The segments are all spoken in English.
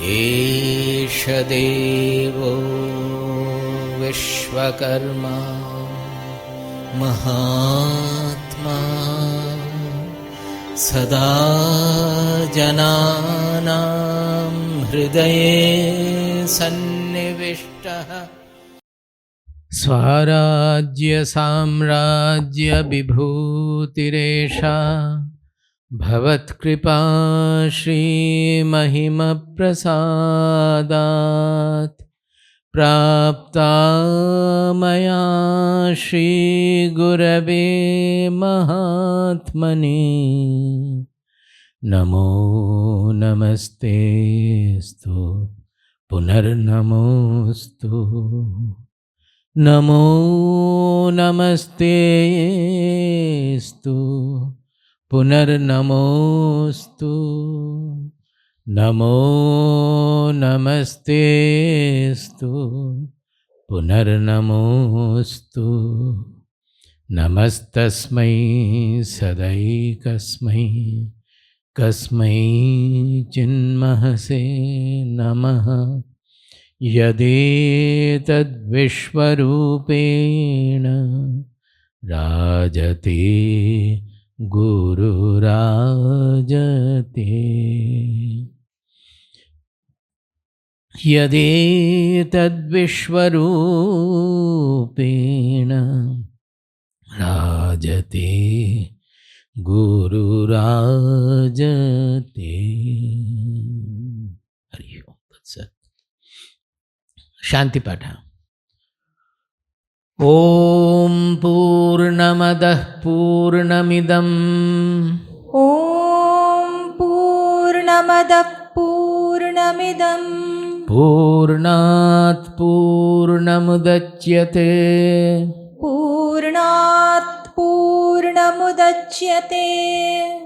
एष देवो विश्वकर्मा महात्मा सदा जनानां हृदये सन्निविष्टः स्वराज्य साम्राज्य विभूतिरेषा भवत्कृपा श्रीमहिमप्रसादात् प्राप्ता मया श्रीगुरवे महात्मने नमो नमस्तेस्तु पुनर्नमोस्तु नमो नमस्तेस्तु पुनर्नमोस्तु नमो नमस्तेस्तु पुनर्नमोस्तु नमस्तस्मै सदैकस्मै कस्मै चिन्महसे नमः यदेतद्विश्वरूपेण राजते गुरुराजते यदेतद्विश्वरूपेण राजते गुरुराजते। हरि ओम तत्सत्। शांति पाठ। ओम पूर्णमदः पूर्णमिदम् ओम पूर्णमदः पूर्णमिदम् पूर्णात् पूर्णमुदच्यते पूर्णात् पूर्णमुदच्यते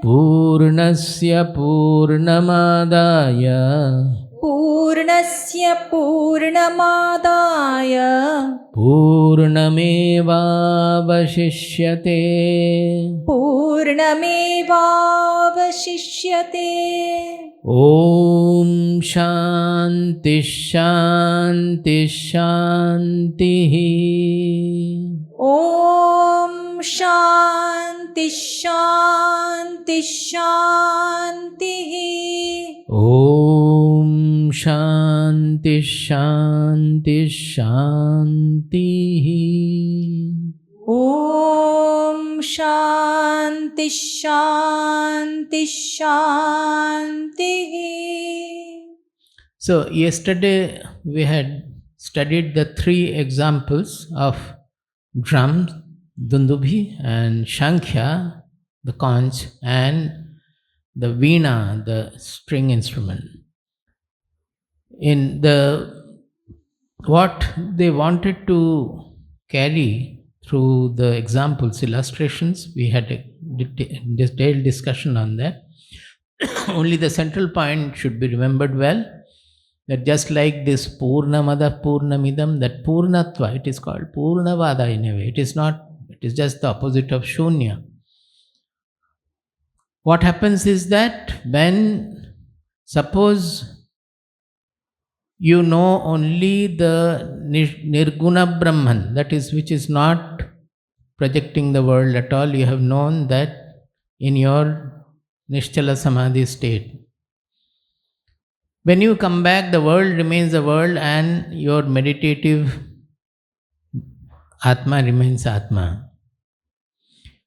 पूर्णस्य पूर्णमादाय पूर्णस्य पूर्णमादाय पूर्णमेवावशिष्यते पूर्णमेवावशिष्यते। ॐ शान्ति शान्ति शान्तिः। ॐ शान्ति शान्ति शान्तिः। ॐ शान्ति शान्ति शान्तिः। ॐ शान्ति शान्ति शान्तिः। So yesterday we had studied the three examples of drums, Dundubhi and Shankhya, the conch, and the veena, the string instrument. In the what they wanted to carry through the examples, illustrations, we had a detailed discussion on that. Only the central point should be remembered well, that just like this Purnamada Purnamidam, that Purnatva, it is called Purnavada in a way. It is not, it is just the opposite of Shunya. What happens is that when, suppose you know only the Nirguna Brahman, that is, which is not projecting the world at all, you have known that in your Nishchala Samadhi state. When you come back, the world remains the world and your meditative Atma remains Atma.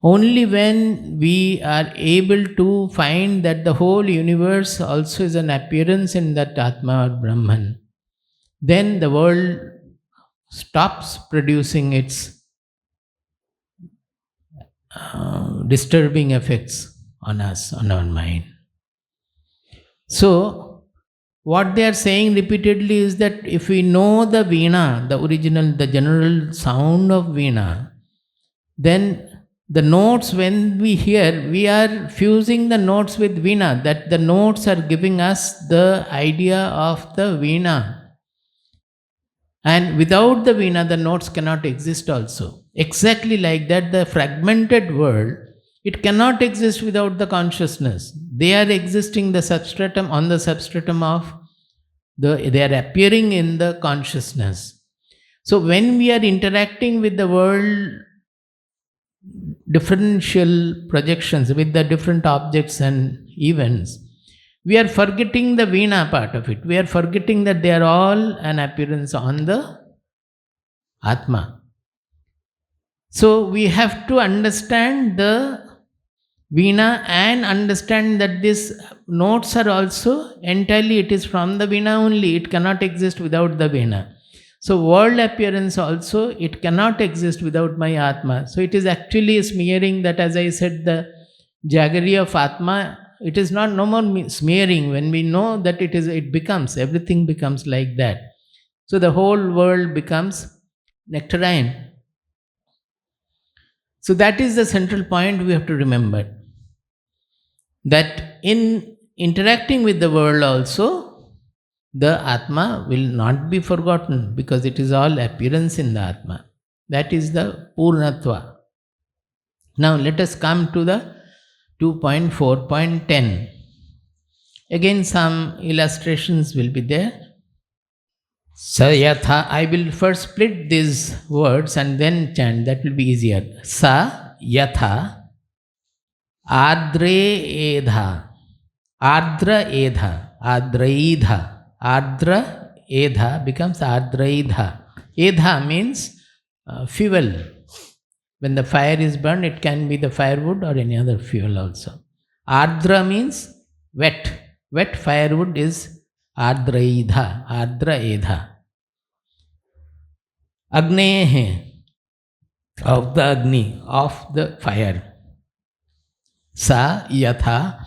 Only when we are able to find that the whole universe also is an appearance in that Atma or Brahman, then the world stops producing its disturbing effects on us, on our mind. So, what they are saying repeatedly is that if we know the veena, the original, the general sound of veena, then the notes, when we hear, we are fusing the notes with veena, that the notes are giving us the idea of the veena. And without the veena, the notes cannot exist also. Exactly like that, the fragmented world, it cannot exist without the consciousness. They are existing the substratum on the substratum of They are appearing in the consciousness. So when we are interacting with the world, differential projections with the different objects and events, we are forgetting the Veena part of it. We are forgetting that they are all an appearance on the Atma. So we have to understand the Veena and understand that these notes are also entirely, it is from the Veena only. It cannot exist without the Veena. So world appearance also, it cannot exist without my Atma. So it is actually smearing that, as I said, the jaggery of Atma, it is not no more smearing. When we know that it becomes, everything becomes like that. So the whole world becomes nectarine. So that is the central point we have to remember. That in interacting with the world also, the Atma will not be forgotten because it is all appearance in the Atma. That is the Purnatva. Now let us come to the 2.4.10. Again some illustrations will be there. Sa yatha, I will first split these words and then chant, that will be easier. Sa yatha adre edha, ardra edha, adraidha, ardra edha becomes adraidha. Edha means fuel. When the fire is burned, it can be the firewood or any other fuel also. Ardra means wet. Wet firewood is adraidha, ardra edha. Agnehe, of the Agni, of the fire. Sa yatha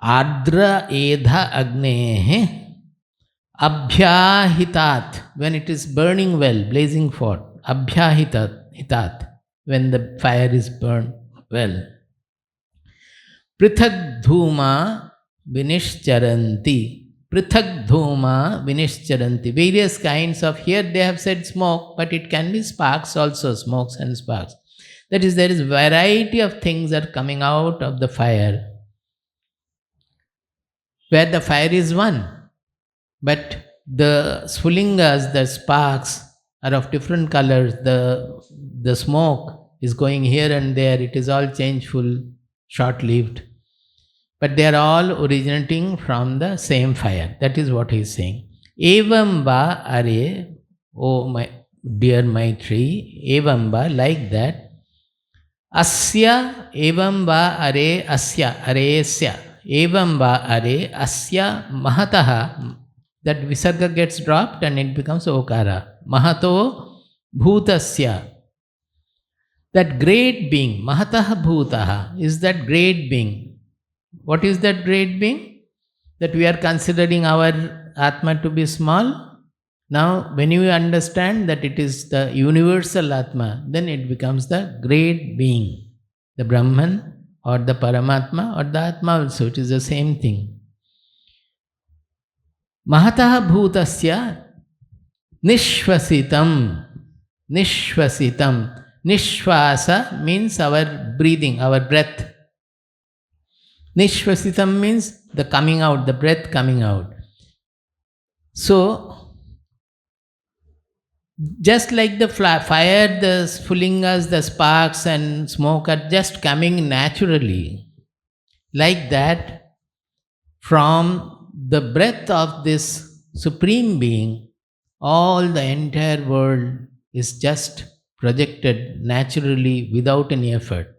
ardra edha agnehe abhyahitat, when it is burning well, blazing forth. Abhyahitat, when the fire is burned well. Prithak dhuma vinishcharanti. Prithak dhuma vinishcharanti. Various kinds of, here they have said smoke, but it can be sparks also, smokes and sparks. That is, there is variety of things are coming out of the fire, where the fire is one. But the sfulingas, the sparks, are of different colors. The smoke is going here and there. It is all changeful, short-lived. But they are all originating from the same fire. That is what he is saying. Evam va are, oh my dear Maitreyi, evam va, like that. Asya evam va are asya, aresya. Evam va are asya mahataha. That visarga gets dropped and it becomes okara. Mahato bhutasya. That great being, mahataha bhutaha, is that great being. What is that great being? That we are considering our Atma to be small. Now, when you understand that it is the universal Atma, then it becomes the great being. The Brahman or the Paramatma or the Atma also, it is the same thing. Mahataha bhutasya nishvasitam. Nishvasitam. Nishvasa means our breathing, our breath. Nishvasitam means the coming out, the breath coming out. So, just like the fire, the sfulingas, the sparks and smoke are just coming naturally. Like that, from the breath of this Supreme Being, all the entire world is just projected naturally without any effort.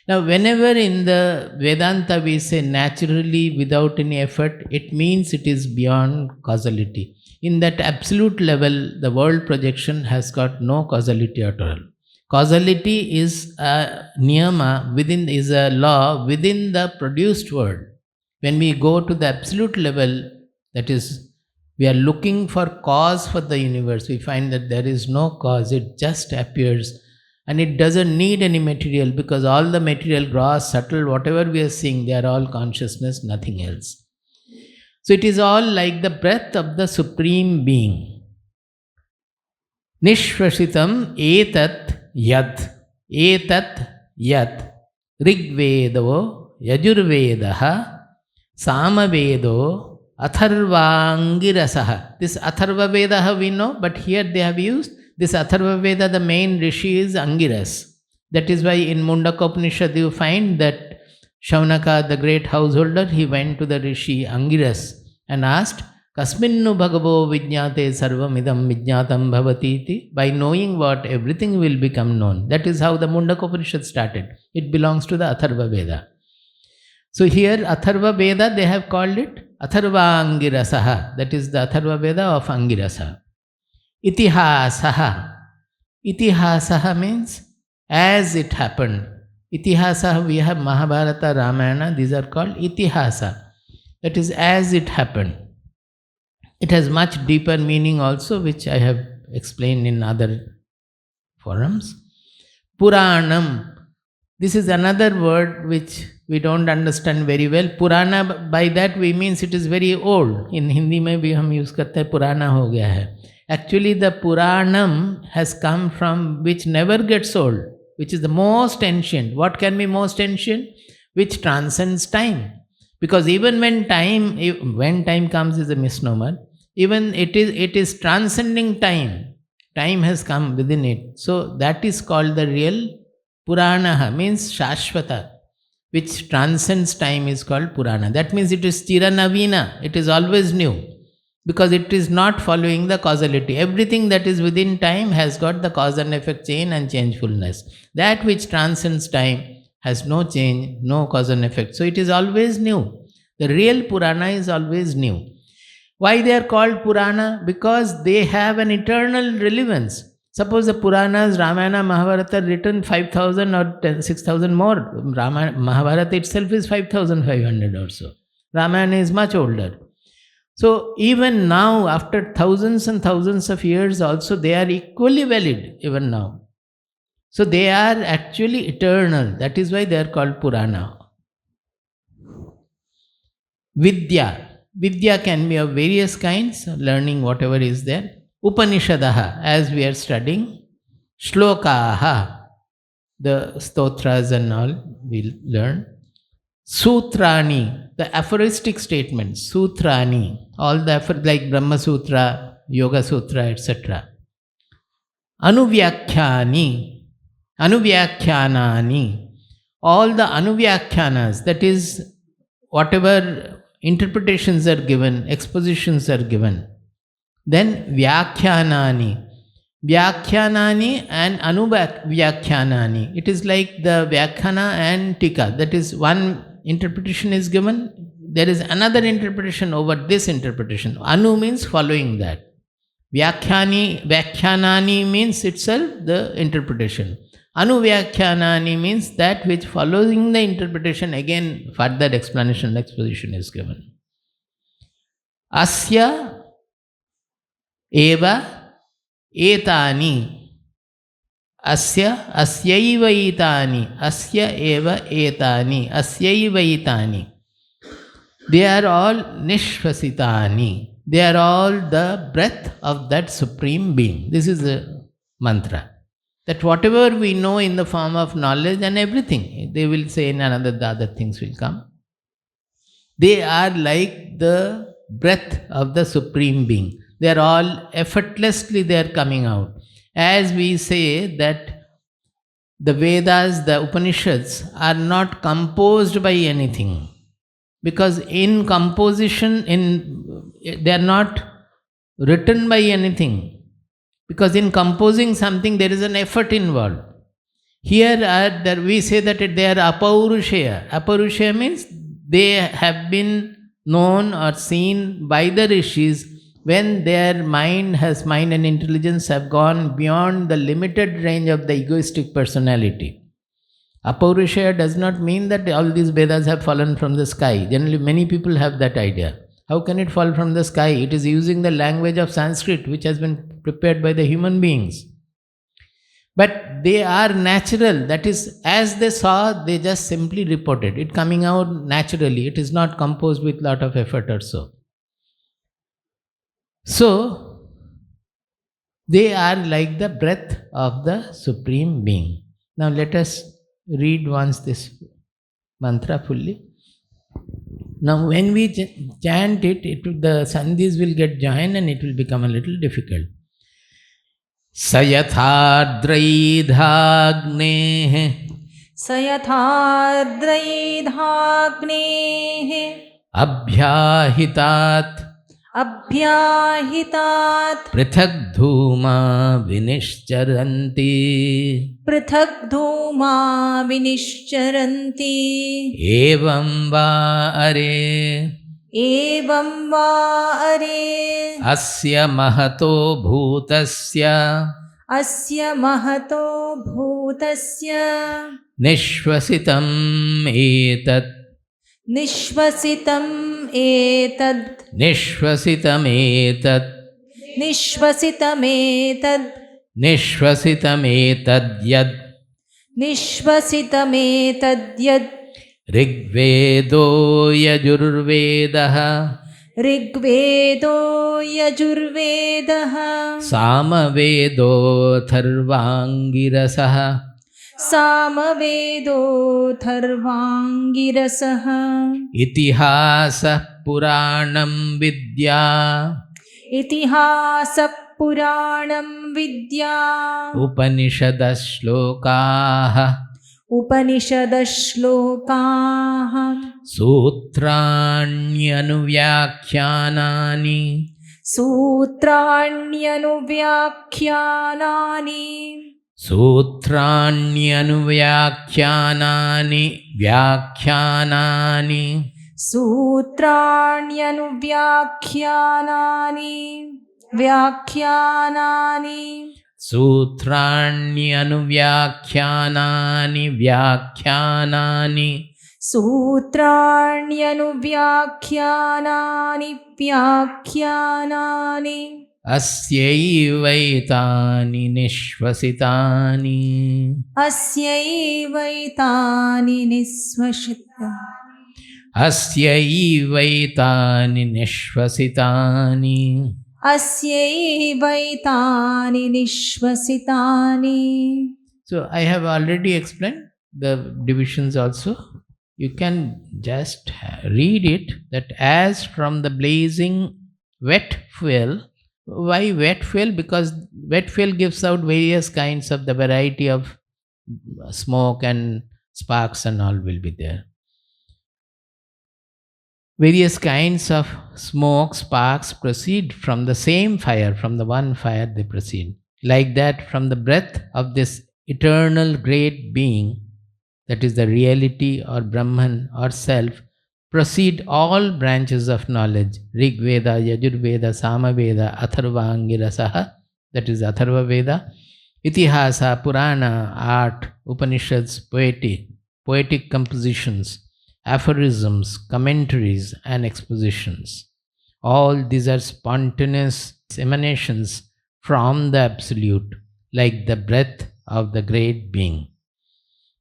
Now, whenever in the Vedanta we say naturally without any effort, it means it is beyond causality. In that absolute level, the world projection has got no causality at all. Causality is a niyama, is a law within the produced world. When we go to the absolute level, that is, we are looking for cause for the universe, we find that there is no cause, it just appears. And it doesn't need any material, because all the material, gross, subtle, whatever we are seeing, they are all consciousness, nothing else. So it is all like the breath of the Supreme Being. Nishvasitam etat yad. Etat yad. Rigvedo, Yajurvedaha, Samavedo, Atharvangirasaha. This Atharva Veda we know, but here they have used this Atharva Veda, the main rishi is Angiras. That is why in Mundaka Upanishad you find that Shaunaka, the great householder, he went to the rishi Angiras and asked, Kasminnu Bhagavo Vijñate Sarvam Idam Vijñatam Bhavatiti. By knowing what, everything will become known. That is how the Mundaka Upanishad started. It belongs to the Atharva Veda. So here Atharva Veda, they have called it Atharvangirasaha. That is the Atharva Veda of Angirasa. Itihasaha. Itihasaha means as it happened. Itihasa, we have Mahabharata, Ramayana, these are called Itihasa. That is as it happened. It has much deeper meaning also, which I have explained in other forums. Puranam. This is another word which we don't understand very well. Purana, by that we means it is very old. In Hindi mein bhi hum use karte hai, Purana ho gaya hai. Actually the Puranam has come from which never gets old, which is the most ancient. What can be most ancient? Which transcends time. Because even when time comes is a misnomer, even it is transcending time. Time has come within it. So that is called the real Puranaha, means Shashvata, which transcends time is called Purana. That means it is Chiranavina, it is always new, because it is not following the causality. Everything that is within time has got the cause and effect chain and changefulness. That which transcends time has no change, no cause and effect. So it is always new. The real Purana is always new. Why they are called Purana? Because they have an eternal relevance. Suppose the Puranas, Ramayana, Mahabharata written 5,000 or 6,000 more. Mahabharata itself is 5,500 or so. Ramayana is much older. So even now, after thousands and thousands of years also, they are equally valid even now. So they are actually eternal. That is why they are called Purana. Vidya. Vidya can be of various kinds, learning whatever is there. Upanishadaha, as we are studying. Shlokaha, the stotras and all we'll learn. Sutrani, the aphoristic statements. Sutrani, all the like Brahma Sutra, Yoga Sutra, etc. Anuvyakhyani, Anuvyakyanani, all the Anuvyakyanas, that is, whatever interpretations are given, expositions are given. Then Vyakhyanani, Vyakhyanani and Anuvyakhyanani. It is like the Vyakhyana and Tika. That is, one interpretation is given, there is another interpretation over this interpretation. Anu means following that. Vyakhyanani means itself the interpretation. Anuvyakyanani means that which following the interpretation, again further explanation, exposition is given. Asya eva etani. Asya, asyaiva etani. Asya eva etani. Asyaiva etani. They are all nishvasitani. They are all the breath of that Supreme Being. This is the mantra. That whatever we know in the form of knowledge and everything, they will say in another, the other things will come. They are like the breath of the Supreme Being. They are all effortlessly they are coming out. As we say that the Vedas, the Upanishads are not composed by anything. Because in composition, they are not written by anything. Because in composing something, there is an effort involved. Here we say that they are apaurushaya. Apaurushaya means they have been known or seen by the rishis when their mind and intelligence have gone beyond the limited range of the egoistic personality. Apaurushaya does not mean that all these Vedas have fallen from the sky. Generally, many people have that idea. How can it fall from the sky? It is using the language of Sanskrit, which has been prepared by the human beings. But they are natural. That is, as they saw, they just simply reported. It coming out naturally. It is not composed with lot of effort or so. So, they are like the breath of the Supreme Being. Now let us read once this mantra fully. Now when we chant it, the sandhis will get joined and it will become a little difficult. Sayathadraidhagnehe सयथार्द्रैधाग्नेः abhyahitat अभ्याहितात् पृथग्धूमा विनिश्चरन्ति पृथक् धूमा विनिश्चरन्ति एवं वा अरे एवं वा अरे अस्य महतो भूतस्य अस्य महतो भूतस्य निश्वसितम् एतत् निश्वसितम् एतद् निश्वसितमेतत् निश्वसितमेतद् निश्वसितमेतद्यद् निश्वसितमेतद्यद् ऋग्वेदो यजुर्वेदः ऋग्वेदो यजुर्वेदः सामवेदोऽथर्वाङ्गिरसः सामवेदोऽथर्वाङ्गिरसः इतिहासः पुराणं विद्या इतिहासः पुराणं विद्या उपनिषदश्लोकाः उपनिषदश्लोकाः सूत्राण्यनुव्याख्यानानि सूत्राण्यनुव्याख्यानानि सूत्राण्यनुव्याख्यानानि व्याख्यानानि सूत्राण्यनुव्याख्यानानि व्याख्यानानि सूत्राण्यनुव्याख्यानानि व्याख्यानानि सूत्राण्यनुव्याख्यानानि व्याख्यानानि अस्यैवैतानि निश्वसितानि अस्यैवैतानि निश्वसितानि अस्यैवैतानि निश्वसितानि अस्यैवैतानि निश्वसितानि. So I have already explained the divisions also. You can just read it, that as from the blazing wet fuel. Why wet fuel? Because wet fuel gives out various kinds of the variety of smoke and sparks and all will be there. Various kinds of smoke, sparks proceed from the same fire, from the one fire they proceed. Like that, from the breath of this eternal great being, that is the reality or Brahman or self, proceed all branches of knowledge. Rig Veda, Yajur Veda, Sama Veda, Atharva Angirasaha, that is Atharva Veda, Itihasa, Purana, art, Upanishads, poetic compositions, aphorisms, commentaries, and expositions. All these are spontaneous emanations from the Absolute, like the breath of the great being.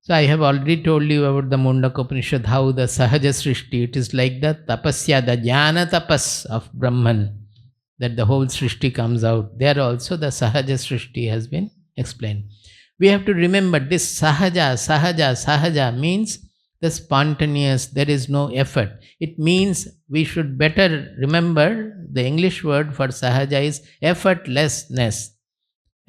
So I have already told you about the Mundaka Upanishad, how the Sahaja Srishti, it is like the tapasya, the jnana tapas of Brahman, that the whole Srishti comes out. There also the Sahaja Srishti has been explained. We have to remember this Sahaja means the spontaneous, there is no effort. It means we should better remember the English word for Sahaja is effortlessness.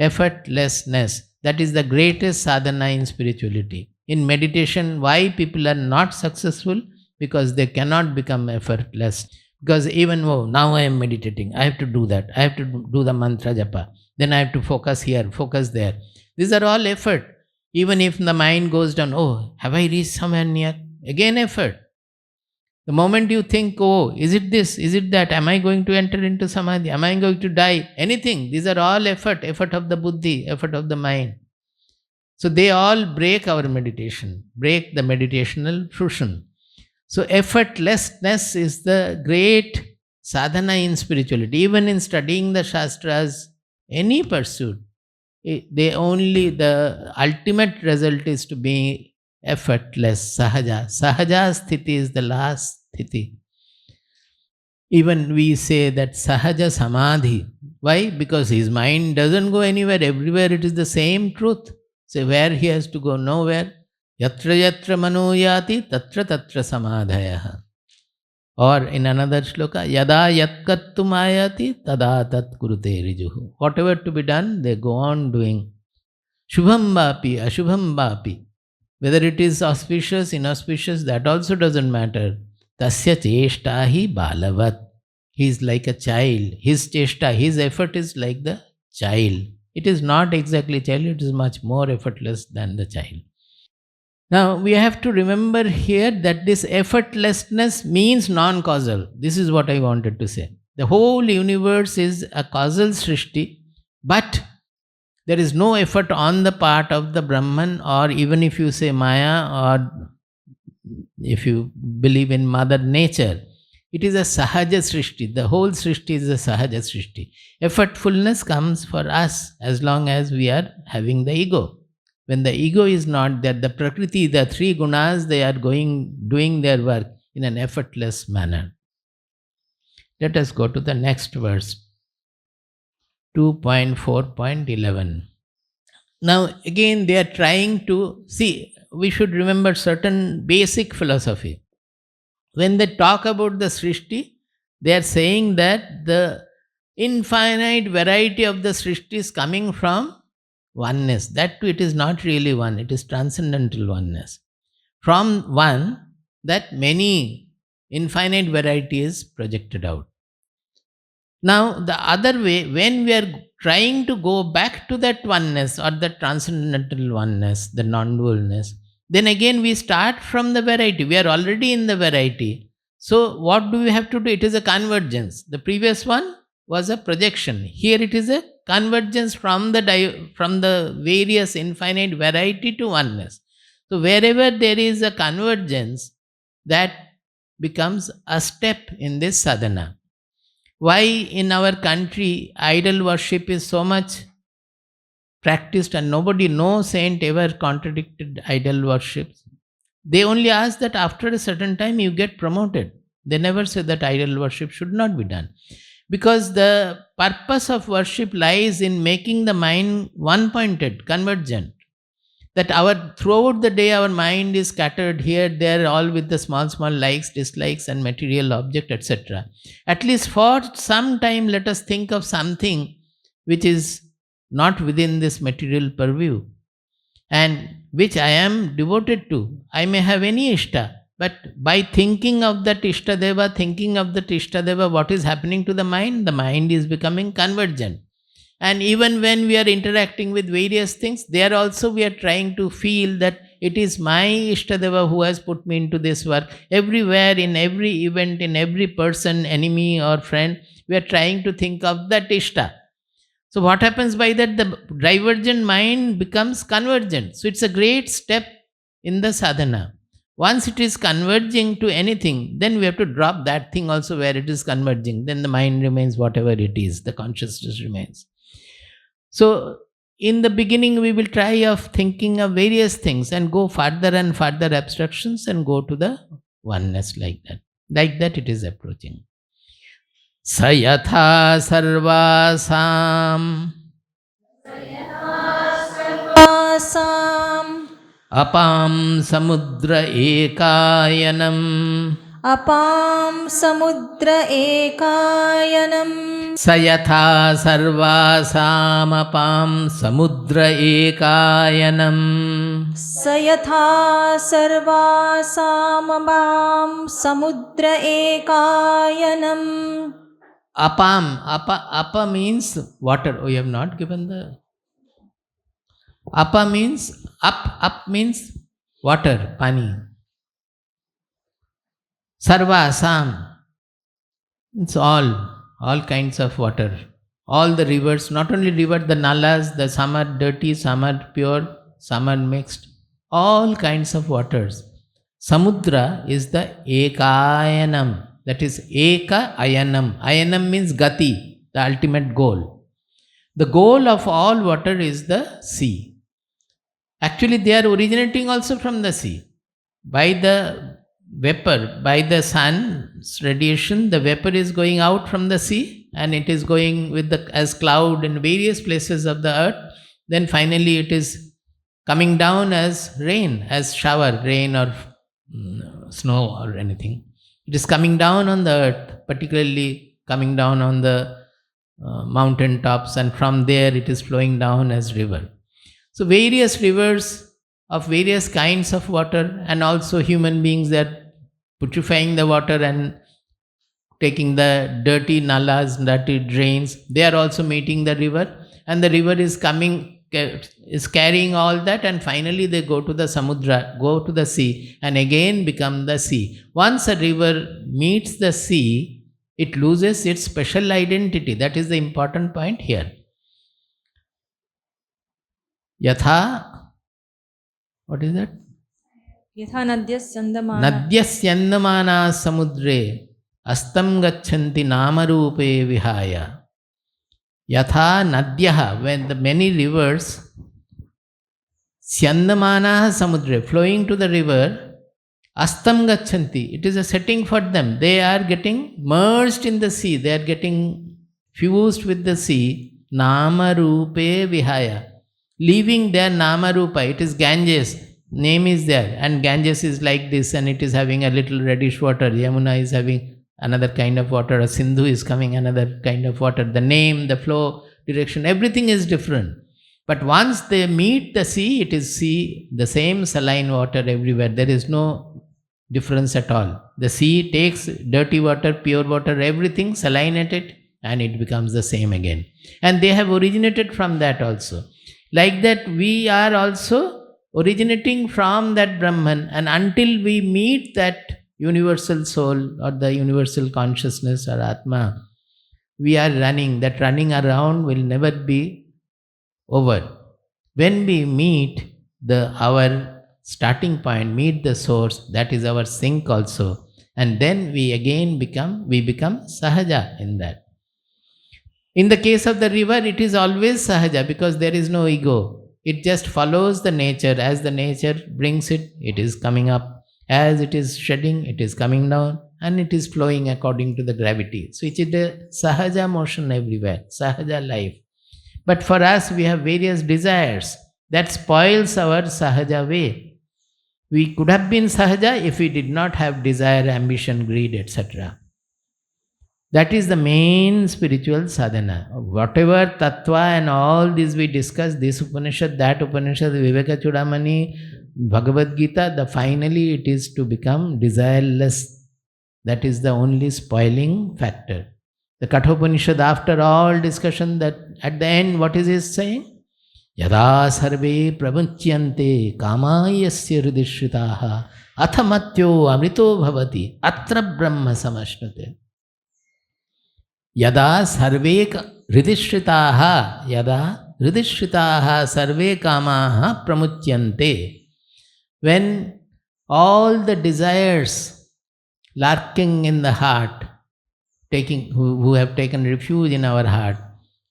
Effortlessness. That is the greatest sadhana in spirituality. In meditation, why people are not successful? Because they cannot become effortless. Because even now I am meditating, I have to do that. I have to do the mantra japa. Then I have to focus here, focus there. These are all effort. Even if the mind goes down, have I reached somewhere near? Again effort. The moment you think, is it this, is it that, am I going to enter into samadhi, am I going to die, anything, these are all effort of the buddhi, effort of the mind. So they all break our meditation, break the meditational fruition. So effortlessness is the great sadhana in spirituality. Even in studying the Shastras, any pursuit, the ultimate result is to be effortless, sahaja. Sahaja sthiti is the last sthiti. Even we say that sahaja samadhi. Why? Because his mind doesn't go anywhere. Everywhere it is the same truth. So where he has to go? Nowhere. Yatra yatra mano yati tatra tatra samadhayaha. Or in another shloka, Yada yatkattum ayati tada tat kurute rijuhu. Whatever to be done, they go on doing. Shubham vapi, ashubham vapi. Whether it is auspicious, inauspicious, that also doesn't matter. Tasya cheshta hi balavat. He is like a child. His cheshta, his effort is like the child. It is not exactly child, it is much more effortless than the child. Now, we have to remember here that this effortlessness means non causal. This is what I wanted to say. The whole universe is a causal srishti, but there is no effort on the part of the Brahman, or even if you say Maya, or if you believe in Mother Nature, it is a Sahaja Srishti. The whole Srishti is a Sahaja Srishti. Effortfulness comes for us as long as we are having the ego. When the ego is not there, the Prakriti, the three gunas, they are doing their work in an effortless manner. Let us go to the next verse, 2.4.11. Now, again, they are trying to see, we should remember certain basic philosophy. When they talk about the Srishti, they are saying that the infinite variety of the Srishti is coming from oneness. That too, it is not really one, it is transcendental oneness. From one, that many infinite variety is projected out. Now, the other way, when we are trying to go back to that oneness or the transcendental oneness, the non dualness, then again we start from the variety. We are already in the variety. So, what do we have to do? It is a convergence. The previous one was a projection. Here it is a convergence from the various infinite variety to oneness. So, wherever there is a convergence, that becomes a step in this sadhana. Why in our country idol worship is so much practiced and nobody, no saint ever contradicted idol worship? They only ask that after a certain time you get promoted. They never say that idol worship should not be done. Because the purpose of worship lies in making the mind one-pointed, convergent. That throughout the day our mind is scattered here, there, all with the small likes, dislikes and material object, etc. At least for some time let us think of something which is not within this material purview and which I am devoted to. I may have any ishta, but by thinking of that ishtadeva, what is happening to the mind? The mind is becoming convergent. And even when we are interacting with various things, there also we are trying to feel that it is my Ishtadeva who has put me into this work. Everywhere, in every event, in every person, enemy or friend, we are trying to think of that Ishta. So what happens by that? The divergent mind becomes convergent. So it's a great step in the sadhana. Once it is converging to anything, then we have to drop that thing also where it is converging. Then the mind remains whatever it is, the consciousness remains. So, in the beginning, we will try of thinking of various things and go further and further abstractions and go to the oneness like that. Like that it is approaching. Sayatha sarvasam Asam apam samudra ekayanam apam samudra ekayanam Sayatha sarvasamapam samudra ekayanam sayatha sarvasamam samudra ekayanam. Apa means water. Oh, you have not given the apa means up means water, pani. Sarvasam, it's all kinds of water. All the rivers, not only river, the nalas, the some are dirty, some are pure, some are mixed. All kinds of waters. Samudra is the ekayanam. That is eka ayanam. Ayanam means gati, the ultimate goal. The goal of all water is the sea. Actually, they are originating also from the sea. By the vapor, by the sun's radiation, the vapor is going out from the sea and it is going with as cloud in various places of the earth. Then finally it is coming down as rain, as shower, rain or snow or anything. It is coming down on the earth, particularly coming down on the mountain tops, and from there it is flowing down as river. So various rivers of various kinds of water, and also human beings that putrefying the water and taking the dirty nalas, dirty drains, they are also meeting the river, and the river is is carrying all that, and finally they go to the samudra, go to the sea, and again become the sea. Once a river meets the sea, it loses its special identity. That is the important point here. Yatha, what is that? यथा नद्यस्यन्दमाना Nadyasyanamana samudre astam gachanti namarupe vihaya. Yatha nadyaha, when the many rivers, syandamana samudre, flowing to the river, astam gachanti, it is a setting for them. They are getting merged in the sea, they are getting fused with the sea, namarupe vihaya, leaving their namarupa. It is Ganges, name is there, and Ganges is like this, and it is having a little reddish water. Yamuna is having another kind of water, a Sindhu is coming another kind of water. The name, the flow, direction, everything is different. But once they meet the sea, it is sea, the same saline water everywhere. There is no difference at all. The sea takes dirty water, pure water, everything, salinate it, and it becomes the same again. And they have originated from that also. Like that, we are also originating from that Brahman, and until we meet that universal soul or the universal consciousness or Atma, we are running. That running around will never be over. When we meet our starting point, meet the source, that is our sink also, and then we become sahaja in that. In the case of the river, it is always sahaja because there is no ego. It just follows the nature. As the nature brings it, it is coming up. As it is shedding, it is coming down, and it is flowing according to the gravity. So it is a sahaja motion everywhere, sahaja life. But for us, we have various desires that spoils our sahaja way. We could have been sahaja if we did not have desire, ambition, greed, etc. That is the main spiritual sadhana. Whatever tattva and all this we discuss, this Upanishad, that Upanishad, Viveka Chudamani, Bhagavad Gita, finally it is to become desireless. That is the only spoiling factor. The Kathopanishad, after all discussion, that at the end, what is he saying? Yada sarve pramuchyante kamayasya hridishritaha athamatyo amrito bhavati atra brahma samashnute. Yada sarve hridishritaha, yada hridishritaha sarve kamaha pramuchyante. When all the desires lurking in the heart, who have taken refuge in our heart,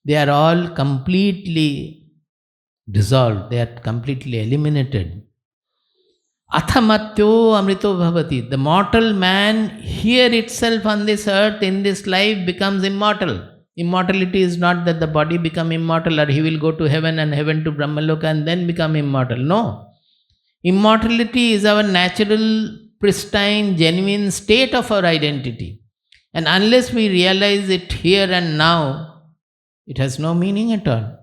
they are all completely dissolved, they are completely eliminated. Athamatyo amrito bhavati. The mortal man here itself on this earth, in this life, becomes immortal. Immortality is not that the body become immortal or he will go to heaven and heaven to Brahmaloka and then become immortal. No. Immortality is our natural, pristine, genuine state of our identity. And unless we realize it here and now, it has no meaning at all.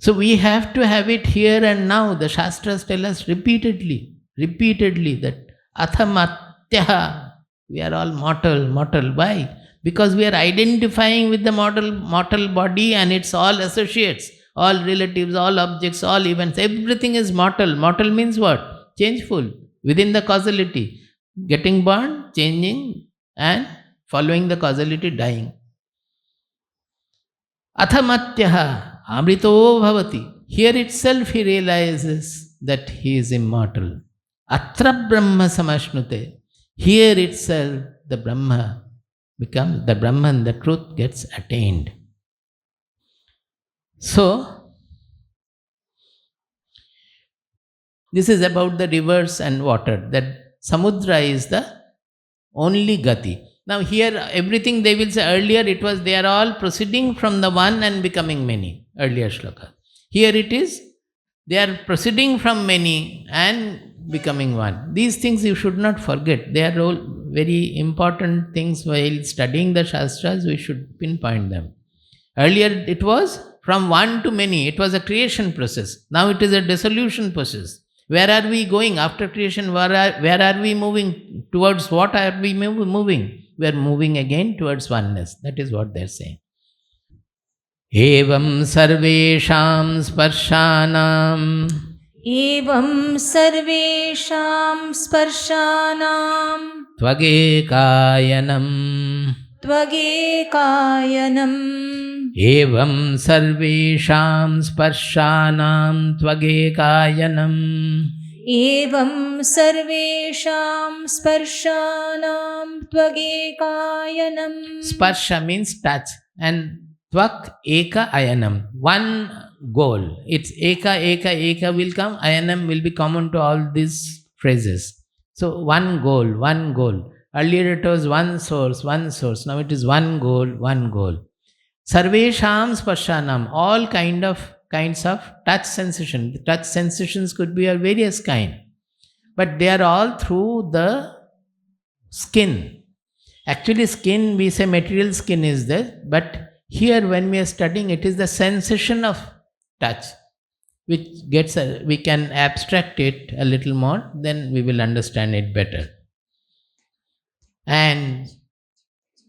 So we have to have it here and now. The Shastras tell us repeatedly that athamatyaha, we are all mortal. Why? Because we are identifying with the mortal body and its all associates, all relatives, all objects, all events, everything is mortal. Mortal means what? Changeful, within the causality. Getting born, changing, and following the causality, dying. Athamatyaha amrito bhavati. Here itself he realizes that he is immortal. Atra brahma samashnute. Here itself the Brahma becomes, the Brahman, the truth gets attained. So, this is about the rivers and water. That Samudra is the only gati. Now here everything they will say, earlier it was they are all proceeding from the one and becoming many, earlier shloka. Here it is, they are proceeding from many and becoming one. These things you should not forget. They are all very important things. While studying the Shastras, we should pinpoint them. Earlier it was from one to many. It was a creation process. Now it is a dissolution process. Where are we going after creation? Where are we moving? Towards what are we moving? We are moving again towards oneness. That is what they are saying. Evam sarvesham sparshanam एवं सर्वेषां स्पर्शानां tvagekayanam. त्वगेकायनम् एवं सर्वेषां स्पर्शानां त्वगेकायनम्. एवं सर्वेषां स्पर्शानां त्वगेकायनम्. Sparsha means touch, and tvak eka ayanam, one goal. It's eka, eka, eka will come, ayanam will be common to all these phrases. So one goal, one goal. Earlier it was one source, one source. Now it is one goal, one goal. Sarvesham sparshanam, all kinds of touch sensation. The touch sensations could be of various kind, but they are all through the skin. Actually, skin, we say material skin is there, but here when we are studying, it is the sensation of touch, which gets we can abstract it a little more, then we will understand it better. And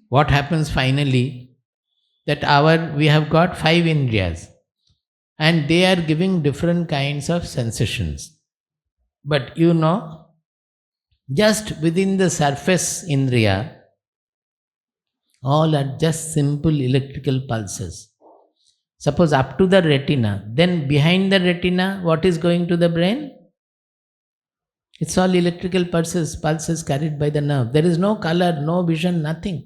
what happens finally, that we have got 5 indriyas, and they are giving different kinds of sensations. But just within the surface indriya, all are just simple electrical pulses. Suppose up to the retina, then behind the retina, what is going to the brain? It's all electrical pulses carried by the nerve. There is no color, no vision, nothing.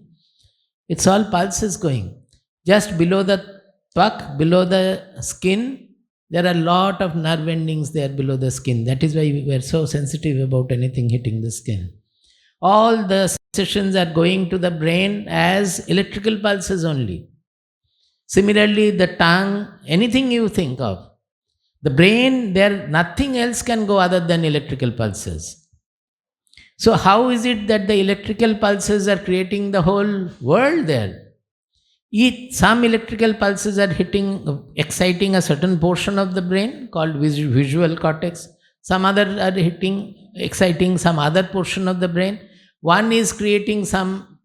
It's all pulses going. Just below the tvak, below the skin, there are a lot of nerve endings there below the skin. That is why we are so sensitive about anything hitting the skin. All the sensations are going to the brain as electrical pulses only. Similarly, the tongue, anything you think of, the brain, there nothing else can go other than electrical pulses. So how is it that the electrical pulses are creating the whole world there? Some electrical pulses are exciting a certain portion of the brain called visual cortex. Some other are exciting some other portion of the brain. One is creating some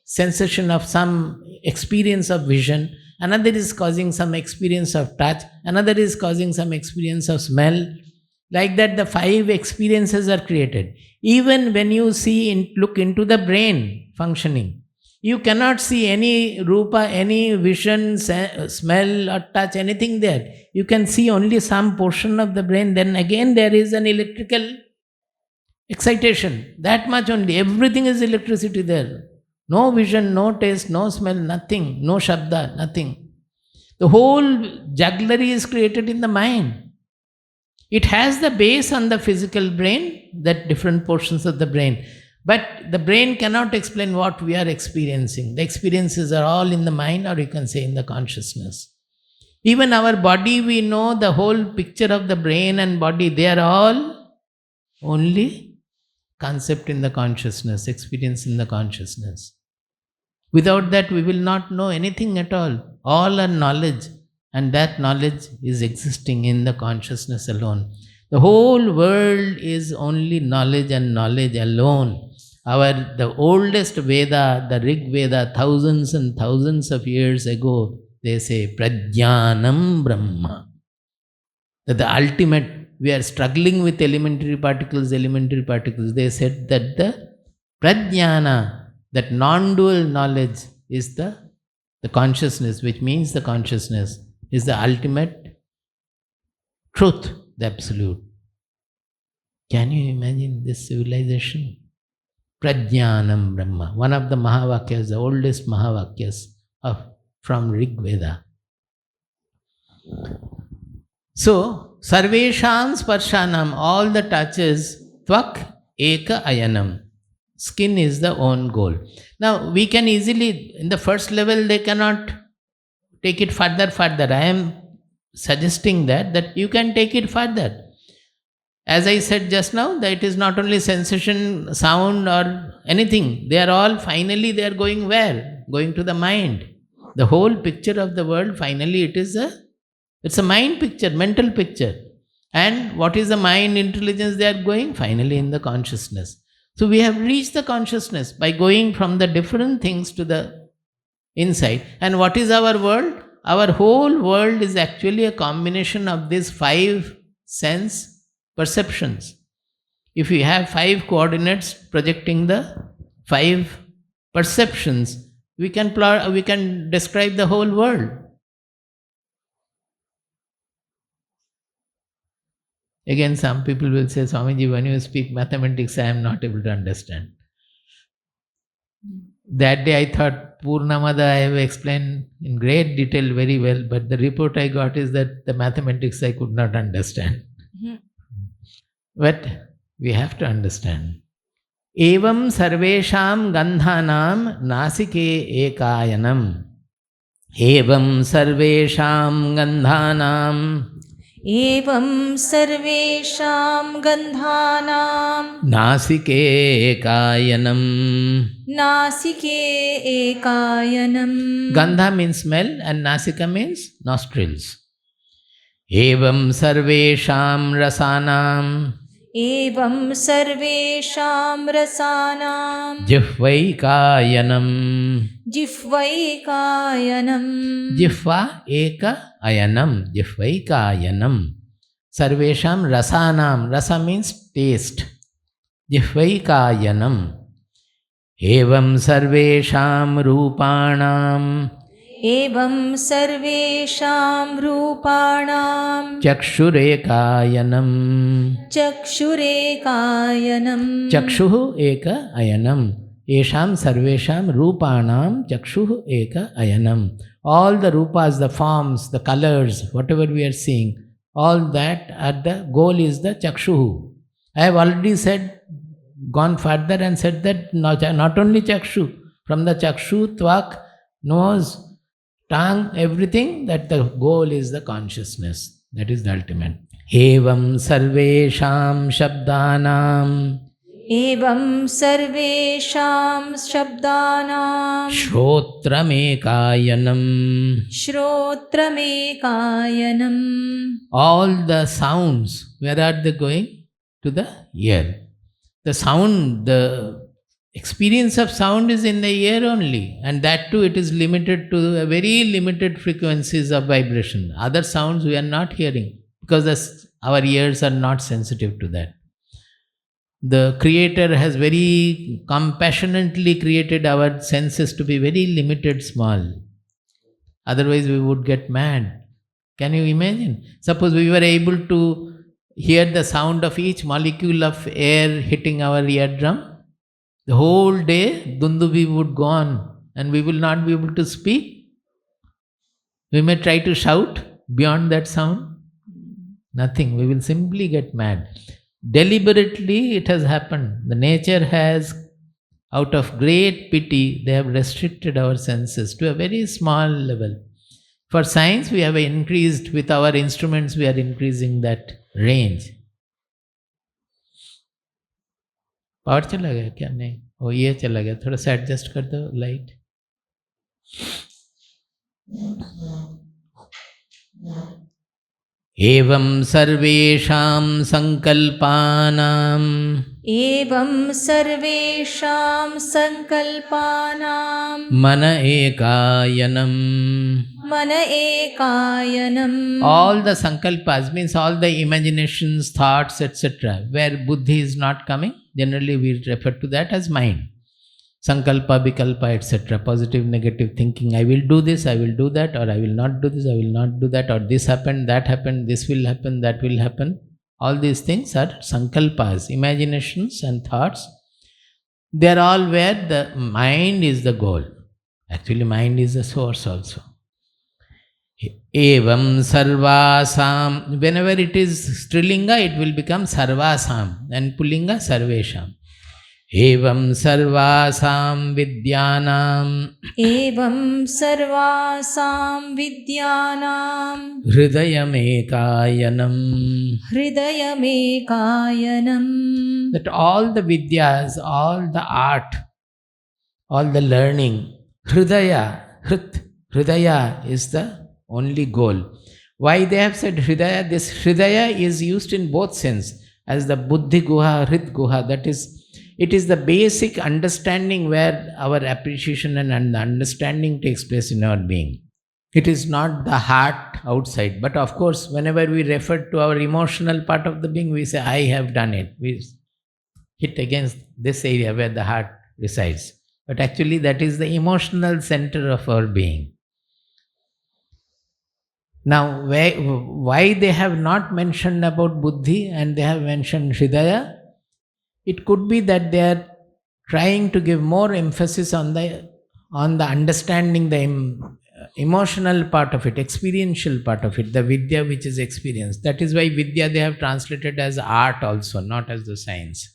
sensation of some experience of vision. Another is causing some experience of touch. Another is causing some experience of smell. Like that, the 5 experiences are created. Even when you look into the brain functioning, you cannot see any rupa, any vision, smell or touch, anything there. You can see only some portion of the brain. Then again there is an electrical excitation. That much only. Everything is electricity there. No vision, no taste, no smell, nothing. No shabda, nothing. The whole jugglery is created in the mind. It has the base on the physical brain, that different portions of the brain. But the brain cannot explain what we are experiencing. The experiences are all in the mind, or you can say in the consciousness. Even our body, we know the whole picture of the brain and body, they are all only concept in the consciousness, experience in the consciousness. Without that, we will not know anything at all. All are knowledge, and that knowledge is existing in the consciousness alone. The whole world is only knowledge and knowledge alone. The oldest Veda, the Rig Veda, thousands and thousands of years ago, they say Prajnanam Brahma. That the ultimate, we are struggling with elementary particles. They said that the Prajnana, that non-dual knowledge is the consciousness, which means the consciousness is the ultimate truth, the absolute. Can you imagine this civilization? Prajnanam Brahma, one of the Mahavakyas, the oldest Mahavakyas from Rig Veda. So, Sarvesham Sparshanam, all the touches, Tvak Eka Ayanam. Skin is the own goal. Now, we can easily, in the first level, they cannot take it further. I am suggesting that you can take it further. As I said just now, that it is not only sensation, sound, or anything. They are all finally they are going where? Going to the mind. The whole picture of the world, finally, it's a mind picture, mental picture. And what is the mind intelligence they are going? Finally, in the consciousness. So we have reached the consciousness by going from the different things to the inside. And what is our world? Our whole world is actually a combination of these 5 sense perceptions. If we have 5 coordinates projecting the 5 perceptions, we can describe the whole world. Again, some people will say, Swamiji, when you speak mathematics, I am not able to understand. That day I thought Purnamada I have explained in great detail very well, but the report I got is that the mathematics I could not understand. But we have to understand. Evam sarvesham gandhanam nasike ekayanam. Evam sarvesham gandhanam एवं सर्वेषां गन्धानां nasike ekayanam. नासिके एकायनम्. Gandha means smell and nasika means nostrils. Evam sarvesham rasanam एवं सर्वेषां रसानां jihvaikayanam. जिह्वैकायनम्. Jihva eka ayanam. Jihvaikayanam. Sarvesham rasanam. Rasa means taste. Jihvaikayanam. Evam sarvesham rupanam एवं सर्वेषां रूपाणां chakshurekayanam. चक्षुरेकायनम्. Chakshuhu eka ayanam. Esham sarvesham rupanam chakshuhu eka ayanam. All the rupas, the forms, the colors, whatever we are seeing, all that at the goal is the chakshuhu. I have already said, gone further and said that not only chakshu, from the chakshu, tvak, nose, tongue, everything, that the goal is the consciousness. That is the ultimate. Evam sarvesham shabdanam एवं सर्वेषां शब्दानां Shrotramekayanam. श्रोत्रमेकायनम्. All the sounds, where are they going? To the ear. The sound, the experience of sound is in the ear only, and that too it is limited to a very limited frequencies of vibration. Other sounds we are not hearing because our ears are not sensitive to that. The Creator has very compassionately created our senses to be very limited, small. Otherwise we would get mad. Can you imagine? Suppose we were able to hear the sound of each molecule of air hitting our eardrum, the whole day Dundubi would go on and we will not be able to speak. We may try to shout beyond that sound. Nothing. We will simply get mad. Deliberately it has happened. The nature has, out of great pity, they have restricted our senses to a very small level. For science, we have increased, with our instruments, we are increasing that range. Power चला गया क्या? नहीं, वो ये चला गया. थोड़ा सा एडजस्ट कर दो लाइट. एवं सर्वेषां संकल्पानां एवं सर्वेषां संकल्पानां मन एकायनम्. मन एकायनम्. All the sankalpas means all the imaginations, thoughts, etc. Where buddhi is not coming, generally we refer to that as mind. Sankalpa, vikalpa, etc. Positive, negative thinking. I will do this, I will do that, or I will not do this, I will not do that, or this happened, that happened, this will happen, that will happen. All these things are sankalpas, imaginations and thoughts. They are all where the mind is the goal. Actually, mind is the source also. Evam sarvasam. Whenever it is Strilinga, it will become sarvasam, and Pullinga sarvesham. Evam sarvasam vidyanam एवं सर्वासां विद्यानां hridayamekayanam. हृदयमेकायनम्. That all the vidyas, all the art, all the learning, hridaya is the only goal. Why they have said hridaya? This hridaya is used in both sense as the buddhi guha, hrid guha. That is, it is the basic understanding where our appreciation and understanding takes place in our being. It is not the heart outside. But of course, whenever we refer to our emotional part of the being, we say, I have done it. We hit against this area where the heart resides. But actually, that is the emotional center of our being. Now, why they have not mentioned about buddhi and they have mentioned hridaya? It could be that they are trying to give more emphasis on the understanding, the emotional part of it, experiential part of it, the vidya which is experienced. That is why vidya they have translated as art also, not as the science.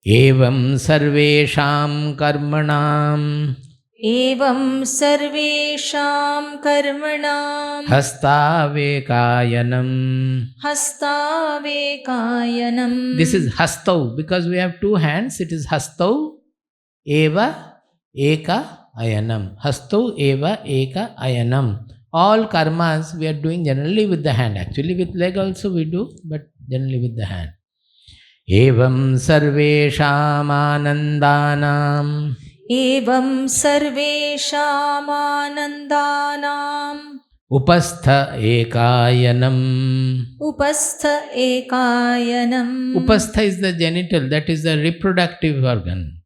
Evam sarvesham karmanam एवं सर्वेषां कर्मणां hastavekayanam. हस्तावेकायनम्. This is hastau, because we have two hands, it is hastau eva eka ayanam. Hastau eva eka ayanam. All karmas we are doing generally with the hand. Actually with leg also we do, but generally with the hand. Evam sarvesham anandanam एवं सर्वेषामानन्दानाम् upastha ekayanam. उपस्थ एकायनम्. Upastha is the genital, that is the reproductive organ.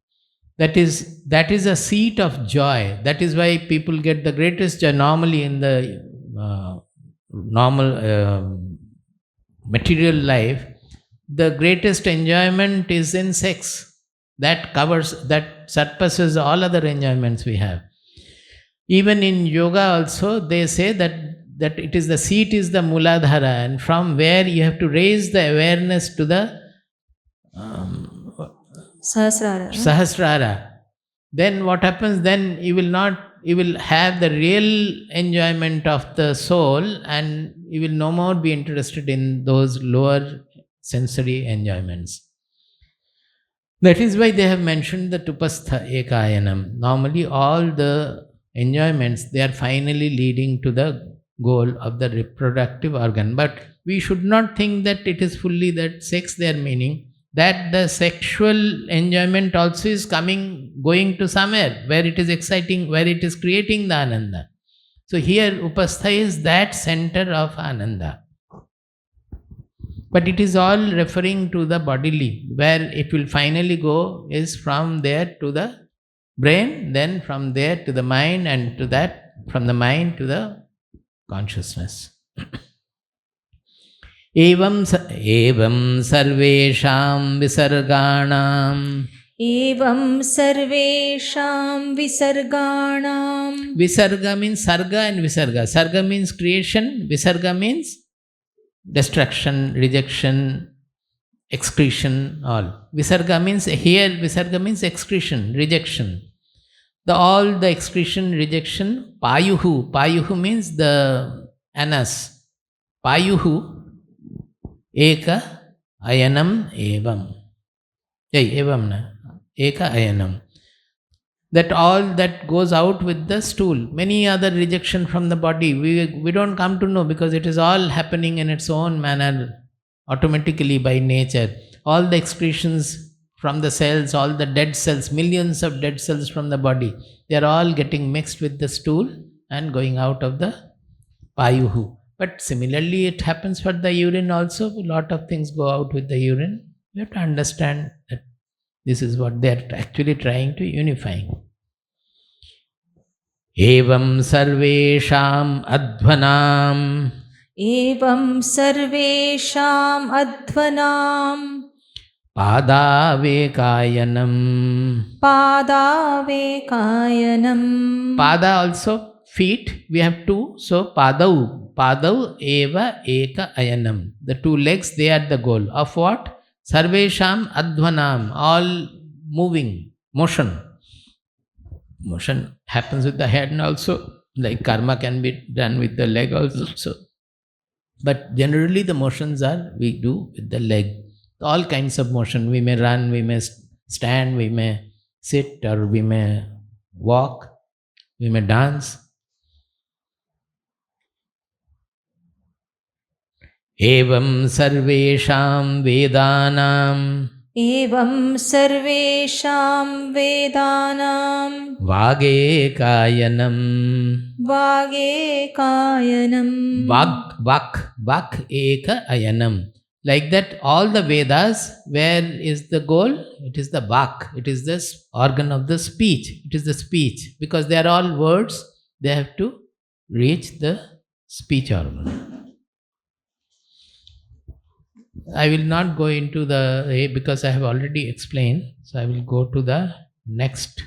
That is a seat of joy. That is why people get the greatest joy normally in the normal material life. The greatest enjoyment is in sex. That surpasses all other enjoyments we have. Even in yoga also, they say that it is the seat is the Muladhara, and from where you have to raise the awareness to the Sahasrara. Then what happens? Then you will have the real enjoyment of the soul, and you will no more be interested in those lower sensory enjoyments. That is why they have mentioned the Tupastha Ekayanam. Normally all the enjoyments, they are finally leading to the goal of the reproductive organ. But we should not think that it is fully that sex they are meaning. That the sexual enjoyment also is going to somewhere where it is exciting, where it is creating the Ananda. So here Upastha is that center of Ananda. But it is all referring to the bodily, where it will finally go is from there to the brain, then from there to the mind, and to that, from the mind to the consciousness. Evam sarvesham visarganam. Evam sarvesham visarganam. Visarga means sarga and visarga. Sarga means creation, visarga means destruction, rejection, excretion, all. Visarga means, here visarga means excretion, rejection. All the excretion, rejection, payuhu. Payuhu means the anus. Payuhu eka ayanam evam. Evam na. Eka ayanam. That all that goes out with the stool. Many other rejection from the body, we don't come to know, because it is all happening in its own manner, automatically by nature. All the excretions from the cells, all the dead cells, millions of dead cells from the body, they are all getting mixed with the stool and going out of the payuhu. But similarly, it happens for the urine also. A lot of things go out with the urine. You have to understand that this is what they are actually trying to unify. Evam sarvesham adhvanam. Evam sarvesham adhvanam. Padavekayanam. Padavekayanam. Pada also feet. We have two. So padau. Padau eva eka ayanam. The two legs, they are the goal. Of what? Sarvesham adhvanam. All moving, motion. Motion happens with the head also, like karma can be done with the leg also. But generally the motions are we do with the leg. All kinds of motion. We may run, we may stand, we may sit, or we may walk, we may dance. Evam sarvesham vedanam Evam sarvesham vedanam vage kayanam Vagekayanam vak eka ayanam. Like that, all the Vedas, where is the goal? It is the vak. It is the organ of the speech. It is the speech. Because they are all words, they have to reach the speech organ. I will not go into the because I have already explained. So I will go to the next.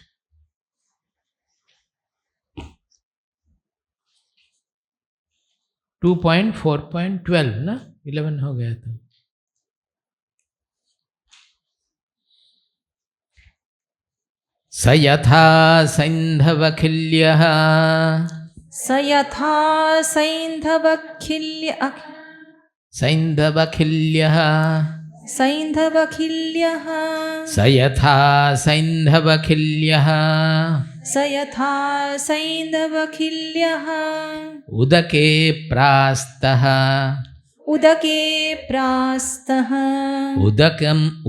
To 2.4.12 ना 11 हो गया था. स यथा सैन्धवखिल्यः स यथा सैन्धवखिल्यः स यथा सैन्धवखिल्यः स यथा सैन्धवखिल्यः उदके प्रास्तः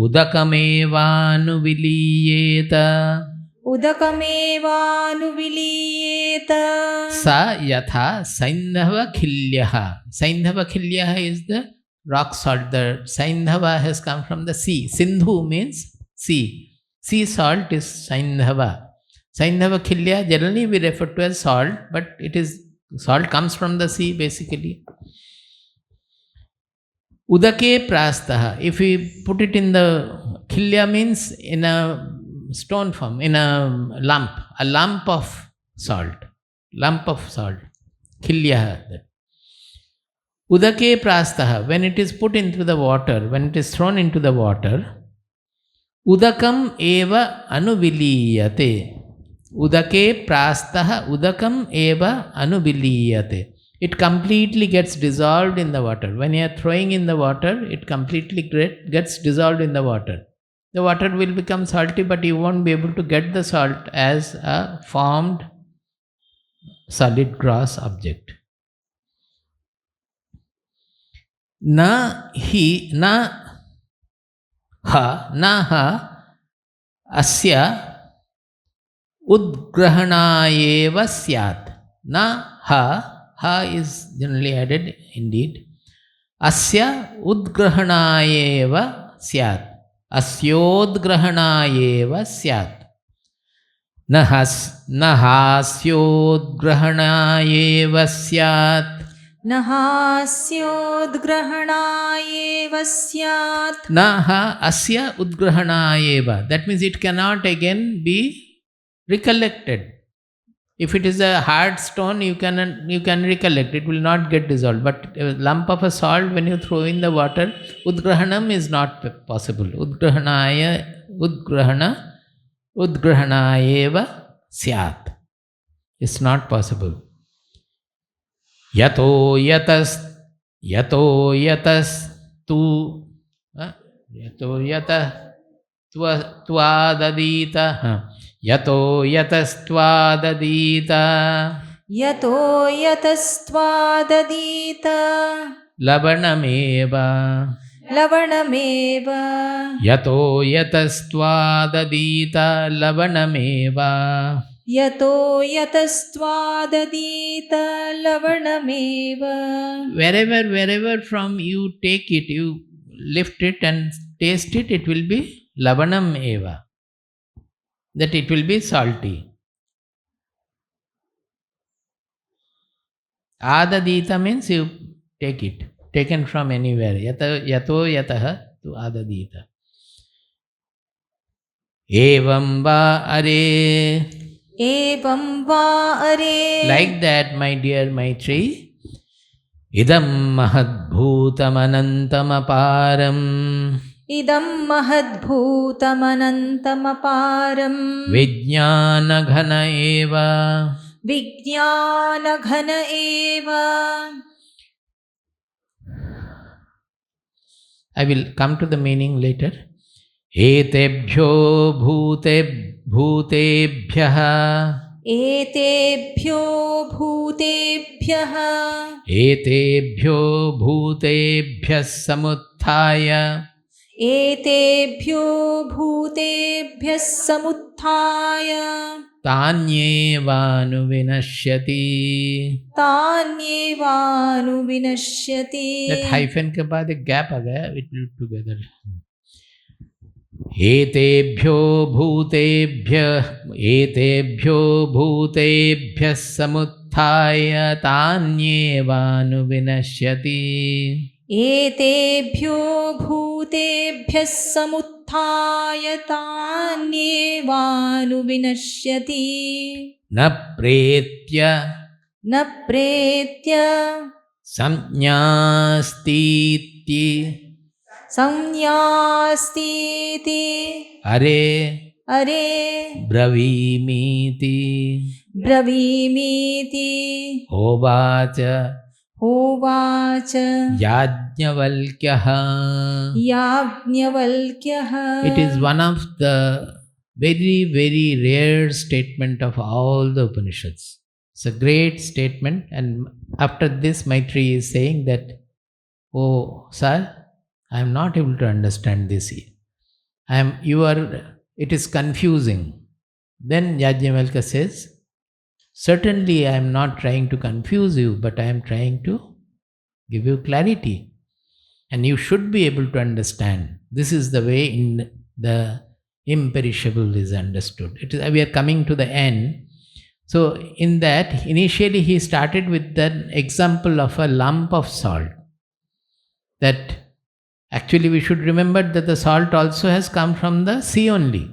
उदकमेवानुविलीयेत स यथा सैन्धवखिल्यः. Saindhavakhilya is the rock salt. The Saindhava has come from the sea. Sindhu means sea. Sea salt is Saindhava. Saindhavakhilya generally we refer to as salt, but it is salt comes from the sea basically. Udake prastaha. If we put it in the khilya means in a stone form, in a lump of salt. Khilya. Udake prastaha. When it is put into the water, when it is thrown into the water, udakam eva anuviliyate. Udake prastaha udakam eva anuviliyate. It completely gets dissolved in the water. When you are throwing in the water, it completely gets dissolved in the water. The water will become salty, but you won't be able to get the salt as a formed solid gross object. Na ha asya udgrahanayeva syat. Na ha is generally added indeed. Asya udgrahanayeva syat. Asyodgrahanayeva syat. Nahasyodgrahanayeva syat. Nahasyodgrahanayeva syat. Naha asya udgrahanayeva. That means it cannot again be recollected. If it is a hard stone, you can recollect. It will not get dissolved. But a lump of a salt, when you throw in the water, udgrahanam is not possible. Udgrahanayeva syat. It's not possible. Yato yatas twadadita. Yato yatastwadadita lavanameva. Yato yatastwadadita lavanameva. Wherever from you take it, you lift it and taste it, it will be lavanam eva. That it will be salty. Adadita means you take it, taken from anywhere. Yato yataha to adadita. Evam va are. Like that, my dear Maitreyi, idam mahadbhutam anantam aparam. idam mahadbhutamaనంతమపారం vijnana-ghana eva. విజ్ఞానఘన ఏవ. I will come to the meaning later. Etebhyo bhutebhyah. ఏతేభ్యో భూతేభ్యః Etebhyo bhutebhyah samuthaya. ఏతేభ్యో భూతేభ్యః సముత్థాయ Tanyevanu vinashyati. तान्येवानु विनश्यति. That hyphen के बाद एक gap आ गया, it will together. एतेभ्यो भूतेभ्यः समुत्थाय तान्येवानु विनश्यति. एतेभ्यो भूतेभ्यः समुत्थाय तान्येवानु विनश्यति. न प्रेत्य न प्रेत्य संज्ञास्तीति. संज्ञास्तीति अरे अरे ब्रवीमीति. ब्रवीमीति होवाच होवाच याज्ञवल्क्यः. याज्ञवल्क्यः. It is one of the very, very rare statement of all the Upanishads. It's a great statement, and after this Maitreyi is saying that, oh sir, I am not able to understand this. It is confusing. Then Yajnavalkya says, certainly I am not trying to confuse you, but I am trying to give you clarity. And you should be able to understand. This is the way in the imperishable is understood. We are coming to the end. So in that, initially he started with the example of a lump of salt. That actually we should remember that the salt also has come from the sea only.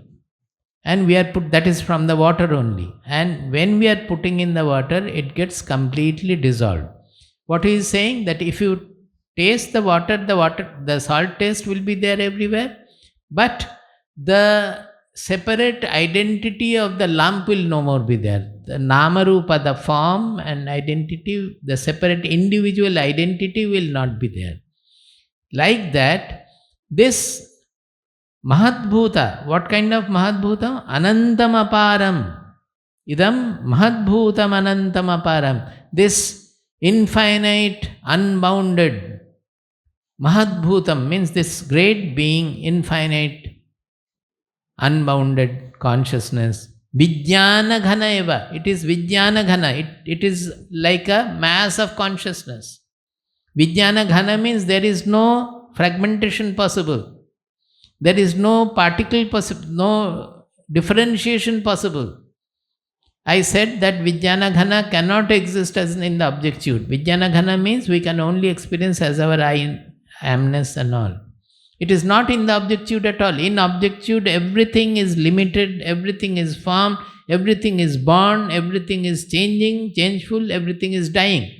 And that is from the water only. And when we are putting in the water, it gets completely dissolved. What he is saying, that if you taste the water, the salt taste will be there everywhere. But the separate identity of the lump will no more be there. The namarupa, the form and identity, the separate individual identity will not be there. Like that, this Mahadbhuta, what kind of Mahadbhuta? Anantamaparam. Idam Mahadbhutam Anantamaparam. This infinite, unbounded Mahadbhutam means this great being, infinite, unbounded consciousness. Vijnana ghana eva. It is Vijnana ghana. It is like a mass of consciousness. Vijnana ghana means there is no fragmentation possible. There is no particle possible, no differentiation possible. I said that Vijnana ghana cannot exist as in the objectude. Vijnana ghana means we can only experience as our I amness and all. It is not in the objectude at all. In objectude, everything is limited, everything is formed, everything is born, everything is changing, changeful, everything is dying.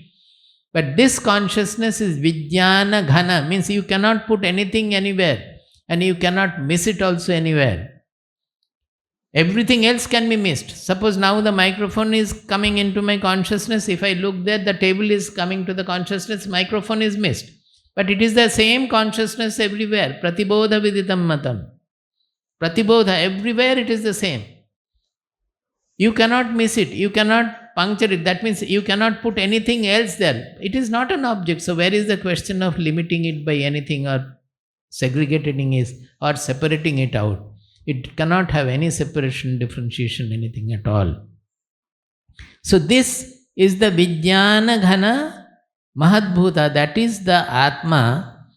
But this consciousness is Vijnana ghana, means you cannot put anything anywhere and you cannot miss it also anywhere. Everything else can be missed. Suppose now the microphone is coming into my consciousness. If I look there, the table is coming to the consciousness, microphone is missed. But it is the same consciousness everywhere. Pratibodha viditam matam. Pratibodha, everywhere it is the same. You cannot miss it. You cannot puncture it. That means you cannot put anything else there. It is not an object. So where is the question of limiting it by anything or segregating it or separating it out? It cannot have any separation, differentiation, anything at all. So this is the Vijnana ghana Mahadbhuta, that is the Atma.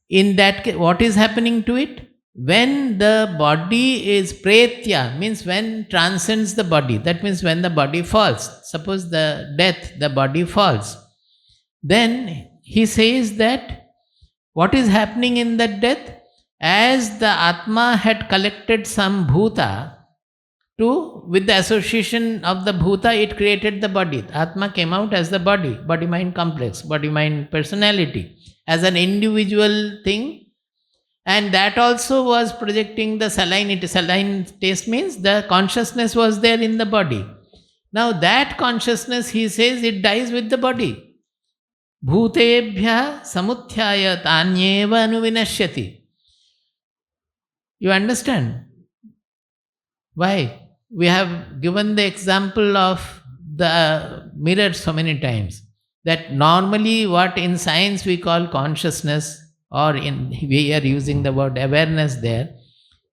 In that case, what is happening to it? When the body is pretya, means when transcends the body, that means when the body falls. Suppose the death, the body falls. Then he says that what is happening in that death? As the Atma had collected some bhuta, with the association of the bhuta, it created the body. Atma came out as the body-mind complex, body-mind personality, as an individual thing. And that also was projecting the saline. Saline taste means the consciousness was there in the body. Now that consciousness, he says, it dies with the body. Bhutebhya samuthyaya tanyeva anuvinashyati. You understand? Why? We have given the example of the mirror so many times. That normally what in science we call consciousness, or in we are using the word awareness there,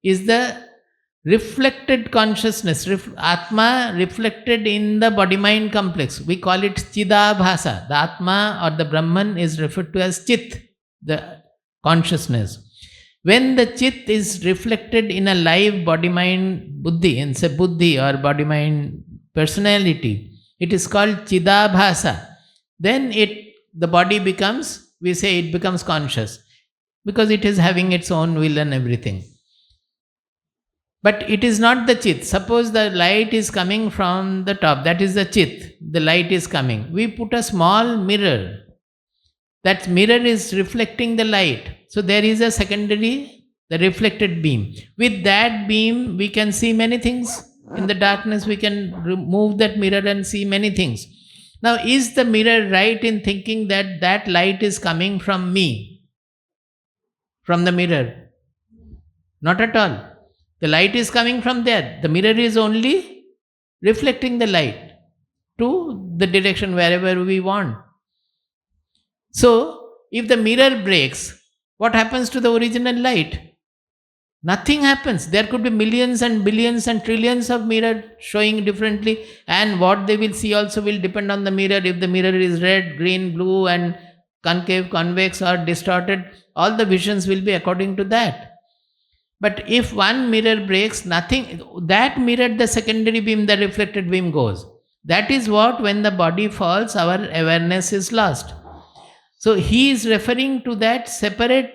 is the reflected consciousness, Atma reflected in the body-mind complex. We call it Chidabhasa. The Atma or the Brahman is referred to as Chit, the consciousness. When the Chit is reflected in a live body-mind buddhi, and say buddhi or body-mind personality, it is called Chidabhasa. Then the body becomes, we say it becomes conscious, because it is having its own will and everything. But it is not the Chit. Suppose the light is coming from the top, that is the Chit, the light is coming. We put a small mirror. That mirror is reflecting the light. So there is a secondary, the reflected beam. With that beam, we can see many things. In the darkness, we can remove that mirror and see many things. Now, is the mirror right in thinking that that light is coming from me? From the mirror? Not at all. The light is coming from there. The mirror is only reflecting the light to the direction wherever we want. So, if the mirror breaks, what happens to the original light? Nothing happens. There could be millions and billions and trillions of mirrors showing differently, and what they will see also will depend on the mirror. If the mirror is red, green, blue, and concave, convex, or distorted, all the visions will be according to that. But if one mirror breaks, nothing, that mirror, the secondary beam, the reflected beam goes. That is what, when the body falls, our awareness is lost. So he is referring to that separate,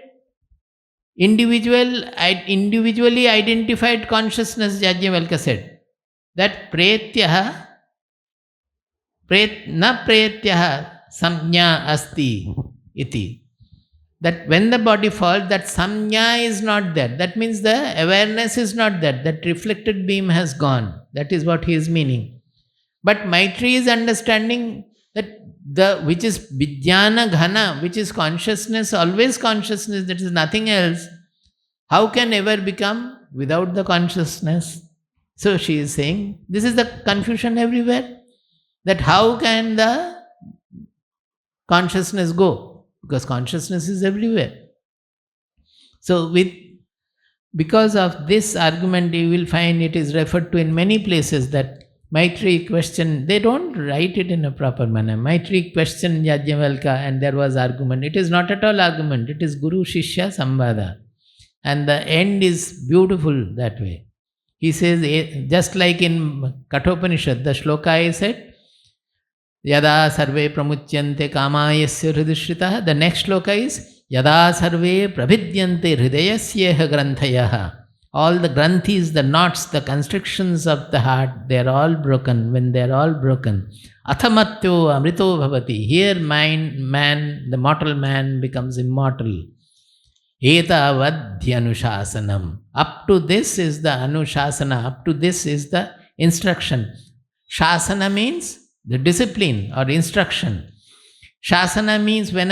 individually identified consciousness. Yajnavalkya said that pretyaha, na pretyaha samnya asti iti. That when the body falls, that samnya is not there. That means the awareness is not there. That reflected beam has gone. That is what he is meaning. But Maitreyi is understanding that which is vijnana ghana, which is consciousness, always consciousness, that is nothing else, how can ever become without the consciousness? So she is saying, this is the confusion everywhere, that how can the consciousness go? Because consciousness is everywhere. So because of this argument, you will find it is referred to in many places that Maitreyi question, they don't write it in a proper manner. Maitreyi questioned Yajnavalkya and there was argument. It is not at all argument, it is Guru Shishya Samvada. And the end is beautiful that way. He says, just like in Kathopanishad, the shloka is said, Yada sarve pramuchyante kamayasya hridishritaha. The next shloka is, Yada sarve prabhidyante hridayasyeha granthayaha. All the granthis, the knots, the constrictions of the heart, they are all broken. When they are all broken, athamatyo amrito bhavati. Here the mortal man becomes immortal. Etavadhyanuशासनम. Up to this is the anushasana, up to this is the instruction. Shasana means the discipline or instruction. Shasana means when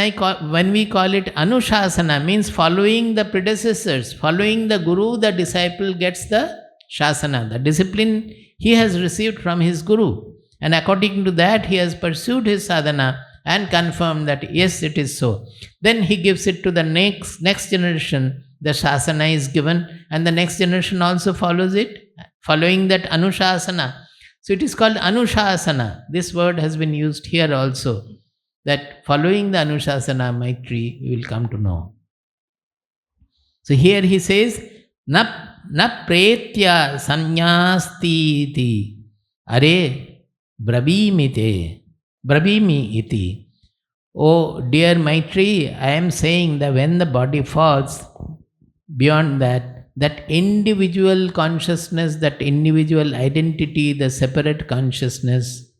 we call it anushasana, means following the predecessors, following the guru, the disciple gets the shasana, the discipline he has received from his guru. And according to that, he has pursued his sadhana and confirmed that yes, it is so. Then he gives it to the next generation. The shasana is given, and the next generation also follows it, following that anushasana. So it is called anushasana. This word has been used here also, that following the anushasana, Maitreyi, we will come to know. So here he says, na pretya samnyasti iti, are brabhimi iti. Oh dear Maitreyi, I am saying that when the body falls, beyond that individual consciousness, that individual identity, the separate consciousness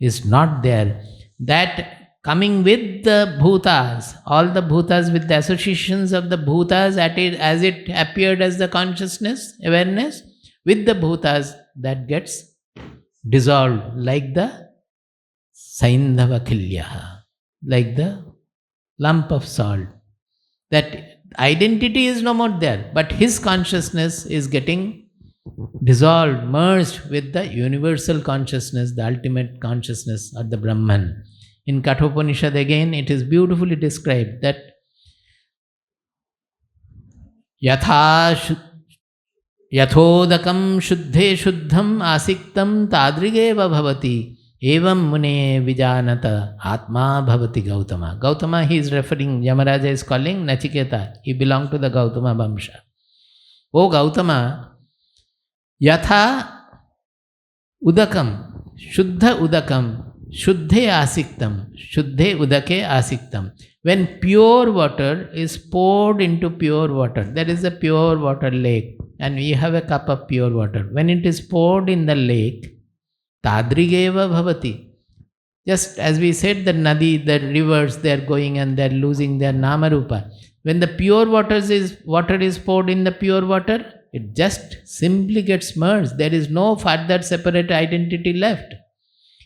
is not there. That coming with the bhutas, all the bhutas with the associations of the bhutas at it, as it appeared as the consciousness, awareness, with the bhutas that gets dissolved like the Saindhavakilyaha, like the lump of salt. That identity is no more there, but his consciousness is getting dissolved, merged with the universal consciousness, the ultimate consciousness or the Brahman. In Kathopanishad again, it is beautifully described that यथोदकं शुद्धे शुद्धम आसिक्तं तादृगेव भवति एवं मुने विजानत आत्मा भवति Gautama. Gautama, he is referring, Yamaraja is calling Nachiketa. He belonged to the Gautama Vamsha. O Gautama, yatha udakam, shuddha udakam, shuddhe asiktam, shuddhe udake asiktam. When pure water is poured into pure water, there is a pure water lake, and we have a cup of pure water. When it is poured in the lake, tadrigeva bhavati. Just as we said, the nadi, the rivers, they are going and they are losing their namarupa. When the pure water is poured in the pure water, it just simply gets merged. There is no further separate identity left.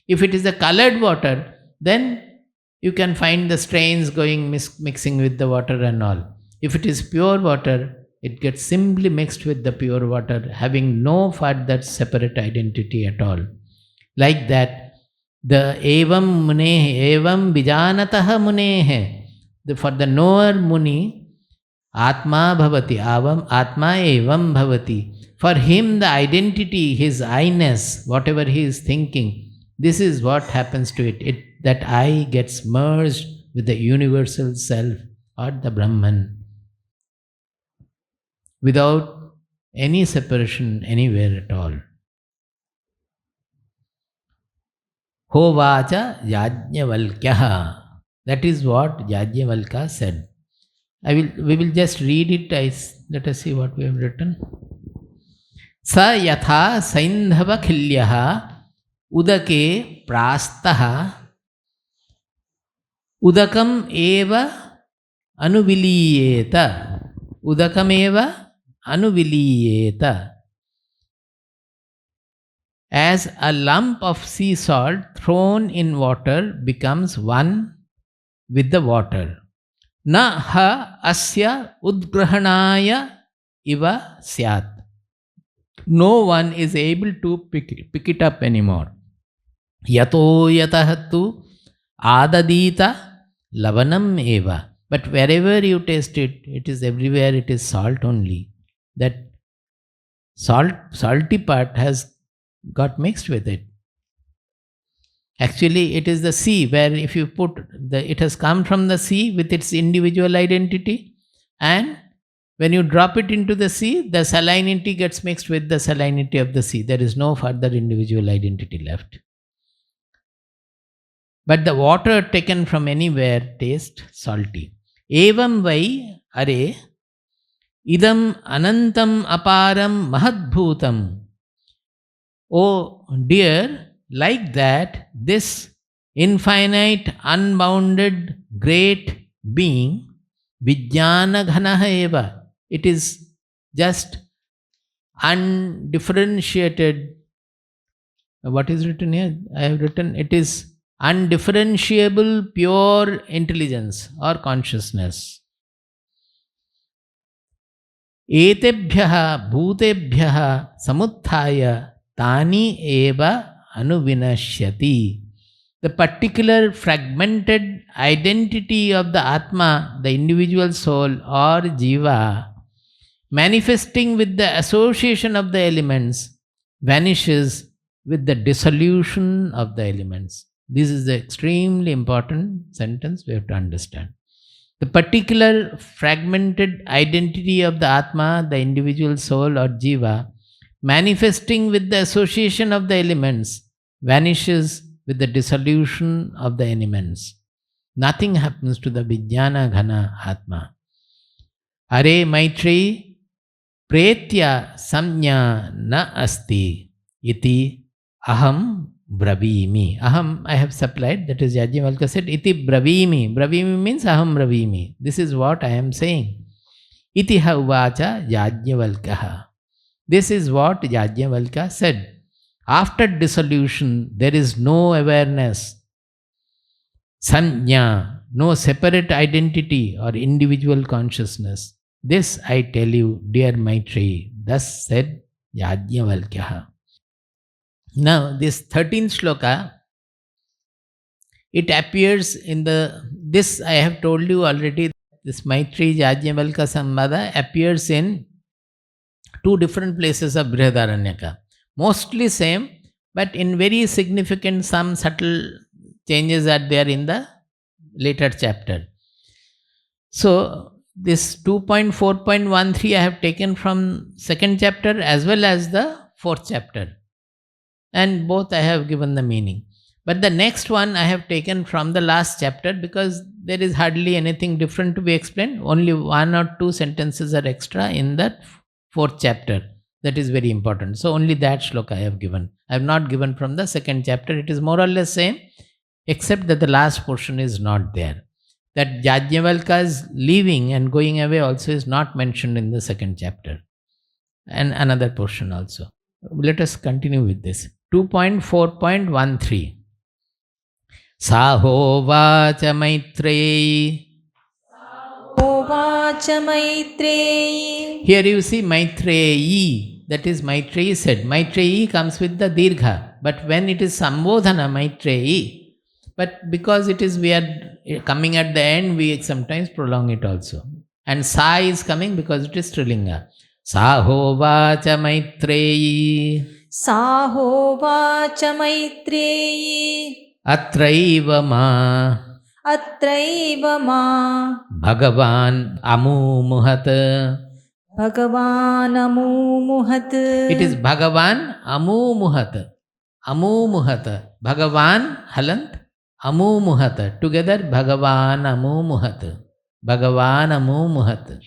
If it is a colored water, then you can find the strains going mixing with the water and all. If it is pure water, it gets simply mixed with the pure water, having no further separate identity at all. Like that, the evam munehe, evam vijanataha munehe, for the knower muni, atma bhavati, atma evam bhavati. For him, the identity, his I-ness, whatever he is thinking, this is what happens to it. That I gets merged with the universal self or the Brahman without any separation anywhere at all. Hovacha Yajnavalkya. That is what Yajnavalkya said. We will just read it. Let us see what we have written. Sa yatha Saindhavakilyaha udake prastaha udakam eva anuviliyeta. Udakam eva anuviliyeta. As a lump of sea salt thrown in water becomes one with the water. Na ha asya udgrahanaya iva syat. No one is able to pick it up anymore. Yato yatahatu adadita lavanam eva. But wherever you taste it, it is everywhere, it is salt only. That salty part has got mixed with it. Actually, it is the sea where if you put it has come from the sea with its individual identity, and when you drop it into the sea, the salinity gets mixed with the salinity of the sea. There is no further individual identity left. But the water taken from anywhere tastes salty. Evam vai are idam anantam aparam mahadbhutam. Oh dear, like that, this infinite, unbounded, great being, vijnana ghanaha eva, it is just undifferentiated. What is written here? I have written, it is undifferentiable pure intelligence or consciousness. Etebhyaha bhutebhyaha samuthaya tani eva anuvinashyati. The particular fragmented identity of the Atma, the individual soul or Jiva, manifesting with the association of the elements, vanishes with the dissolution of the elements. This is the extremely important sentence we have to understand. The particular fragmented identity of the Atma, the individual soul or Jiva, manifesting with the association of the elements, vanishes with the dissolution of the elements. Nothing happens to the Vijnana Ghana Atma. Are Maitreyi pretya samnya na asti iti aham bravimi. Aham I have supplied, that is Yajnavalkya said, iti bravimi. Bravimi means aham bravimi. This is what I am saying. Iti uvacha Yajnavalkya. This is what Yajnavalkya said. After dissolution, there is no awareness, sanya, no separate identity or individual consciousness. This I tell you, dear Maitreyi. Thus said Yajnavalkya. Now, this 13th shloka, it appears in this I have told you already, this Maitreyi Yajnavalkya Samvada appears in two different places of Brihadaranyaka. Mostly same, but in very significant, some subtle changes are there in the later chapter. So, this 2.4.13 I have taken from second chapter as well as the fourth chapter. And both I have given the meaning. But the next one I have taken from the last chapter because there is hardly anything different to be explained. Only one or two sentences are extra in that fourth chapter. That is very important. So only that shloka I have given. I have not given from the second chapter. It is more or less same, except that the last portion is not there. That Yajnavalkya's leaving and going away also is not mentioned in the second chapter. And another portion also. Let us continue with this. 2.4.13. Sahovacha Maitreyi. Uvacha Maitreyi. Here you see Maitreyi, that is Maitreyi said. Maitreyi comes with the dirgha, but when it is Sambodhana Maitreyi, but because it is we are coming at the end, we sometimes prolong it also. And Sa is coming because it is Strilinga. Sahovacha Maitreyi. Sahovacha Maitreyi. Atraiva ma. Atraiva ma. Bhagavan amumuhat. Bhagavan amumuhat. It is Bhagavan amumuhat. Amumuhat. Bhagavan halant. Amumuhat. Together Bhagavan amumuhat. Bhagavan amumuhat.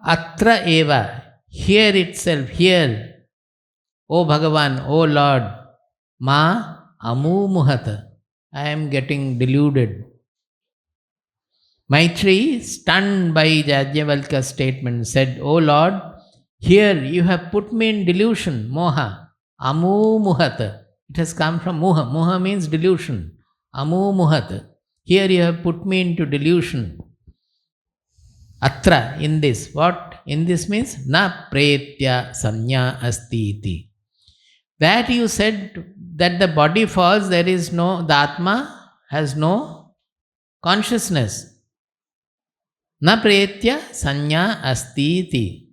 Atra eva. Here itself, here. O Bhagavan, O Lord. Ma amumuhat. I am getting deluded. Maitreyi, stunned by Yajnavalkya's statement, said, O Lord, here you have put me in delusion, moha, amumuhat. It has come from moha. Moha means delusion. Amumuhat. Here you have put me into delusion. Atra, in this. What? In this means, na pretya sanya asti iti. That you said that the body falls, there is no, the Atma has no consciousness. Na pretya sanya asti iti.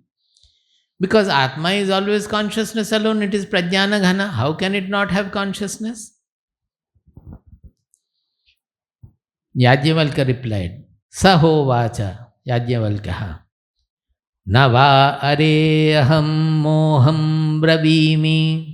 Because Atma is always consciousness alone, it is prajnana ghana. How can it not have consciousness? Yajnavalkya replied, Saho vacha Yajnavalkya. Nava are aham moham bravimi.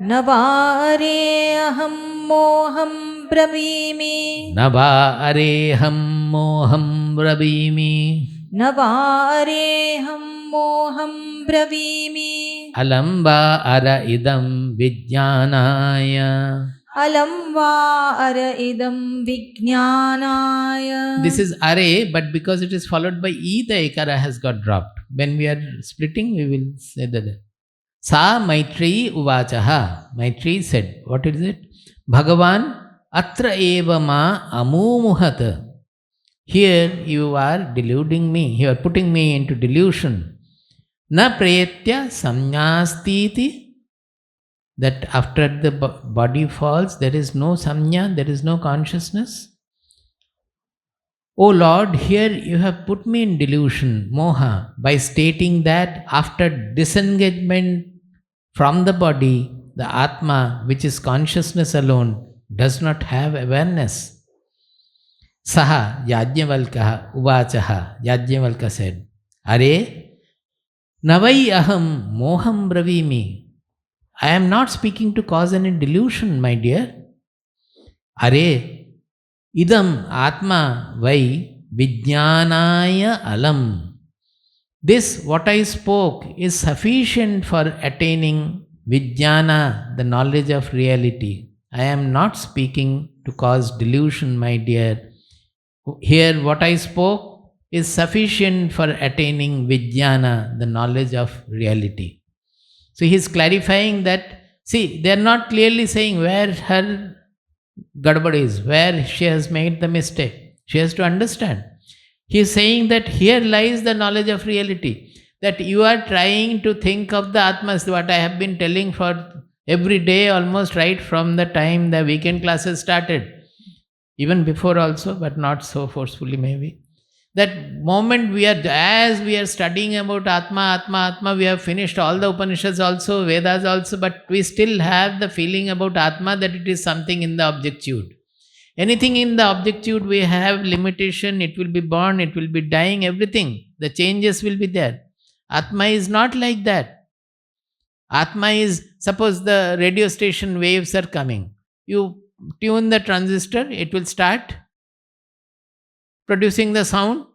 Navare aham moham bravimi. Navare aham moham bravimi. Navare aham moham bravimi. Alamba ara idam vijnanaya. Alam va ara idam vijnanaya. This is are, but because it is followed by e, the ekara has got dropped. When we are splitting, we will say that. Sa Maitreyi uvachaha. Maitreyi said, what is it? Bhagavan atra eva ma amumuhat. Here you are deluding me. You are putting me into delusion. Na pretya samnyastiti. That after the body falls, there is no samnya, there is no consciousness. O Lord, here you have put me in delusion, moha, by stating that after disengagement from the body, the Atma, which is consciousness alone, does not have awareness. Saha Yajnavalkya uvachaha. Yajnavalkya said, Are navai aham moham bravimi. I am not speaking to cause any delusion, my dear. Are idam atma vai vijnanaya alam. This, what I spoke, is sufficient for attaining Vijnana, the knowledge of reality. I am not speaking to cause delusion, my dear. Here, what I spoke is sufficient for attaining Vijnana, the knowledge of reality. So he is clarifying that, see, they are not clearly saying where her gadbad is, where she has made the mistake. She has to understand. He is saying that here lies the knowledge of reality. That you are trying to think of the Atmas, what I have been telling for every day, almost right from the time the weekend classes started. Even before also, but not so forcefully maybe. That moment as we are studying about Atma, we have finished all the Upanishads also, Vedas also, but we still have the feeling about Atma that it is something in the objectude. Anything in the objectude, we have limitation, it will be born, it will be dying, everything. The changes will be there. Atma is not like that. Atma is, suppose the radio station waves are coming. You tune the transistor, it will start producing the sound.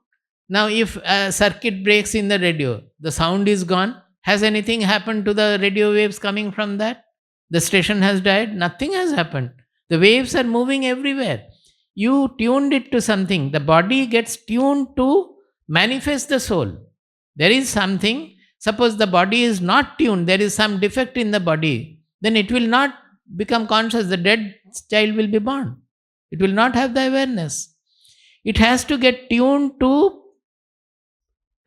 Now, if a circuit breaks in the radio, the sound is gone. Has anything happened to the radio waves coming from that? The station has died? Nothing has happened. The waves are moving everywhere. You tuned it to something. The body gets tuned to manifest the soul. There is something. Suppose the body is not tuned, there is some defect in the body, then it will not become conscious. The dead child will be born. It will not have the awareness. It has to get tuned to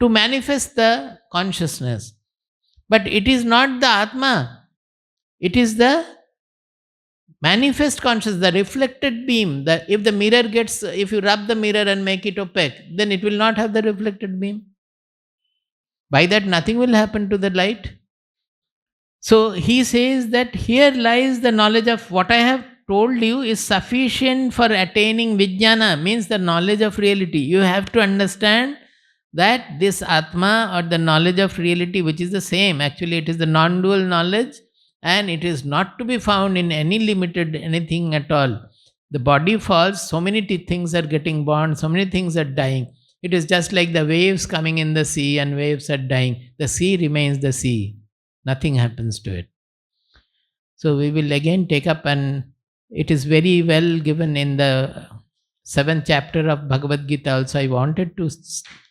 manifest the consciousness. But it is not the Atma. It is the manifest consciousness, the reflected beam. If you rub the mirror and make it opaque, then it will not have the reflected beam. By that, nothing will happen to the light. So he says that here lies the knowledge of what I have told you is sufficient for attaining Vijnana, means the knowledge of reality. You have to understand that this Atma, or the knowledge of reality, which is the same, actually it is the non-dual knowledge, and it is not to be found in any limited anything at all. The body falls, so many things are getting born, so many things are dying. It is just like the waves coming in the sea and waves are dying. The sea remains the sea. Nothing happens to it. So we will again take up, and it is very well given in the 7th chapter of Bhagavad Gita also. I wanted to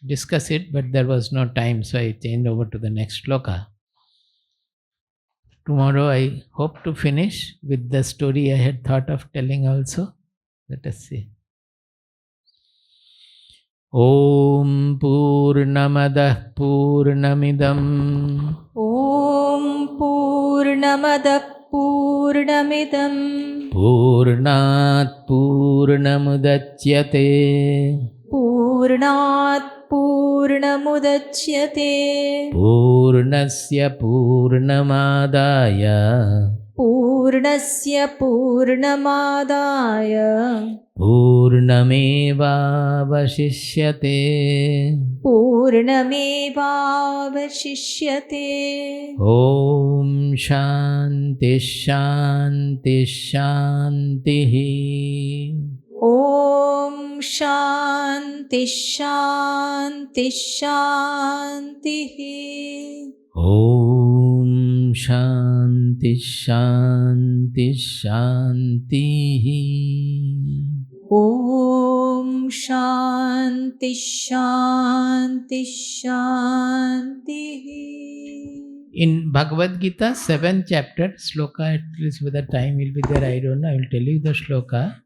discuss it, but there was no time, so I changed over to the next shloka. Tomorrow I hope to finish with the story I had thought of telling also. Let us see. Om Purnamadah Purnamidam Om Purnamadah Purnamidam Purnat Purnamudachyate Purnat Purnamudachyate Purnasya Purnamadaya Purnasya Purnamadaya Purnamevavashishyate Purnamevavashishyate. Om Shanti Shanti Shanti. Om Shanti Shanti Shanti. Om Shanti Shanti Shanti. Om Shanti Shanti Shanti. In Bhagavad Gita, 7th chapter, sloka, at least whether time will be there, I don't know. I will tell you the sloka.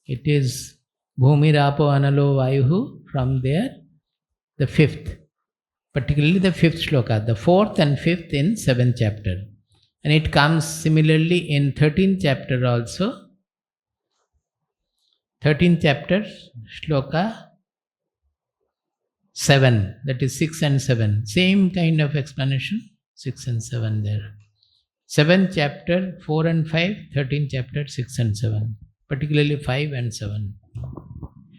It is Bhumirapo Analo Vayuhu. From there, the 5th. Particularly the 5th sloka. The 4th and 5th in 7th chapter. And it comes similarly in 13th chapter also. 13th chapter, shloka 7, that is 6 and 7. Same kind of explanation, 6 and 7 there. 7th chapter, 4 and 5, 13th chapter, 6 and 7. Particularly 5 and 7.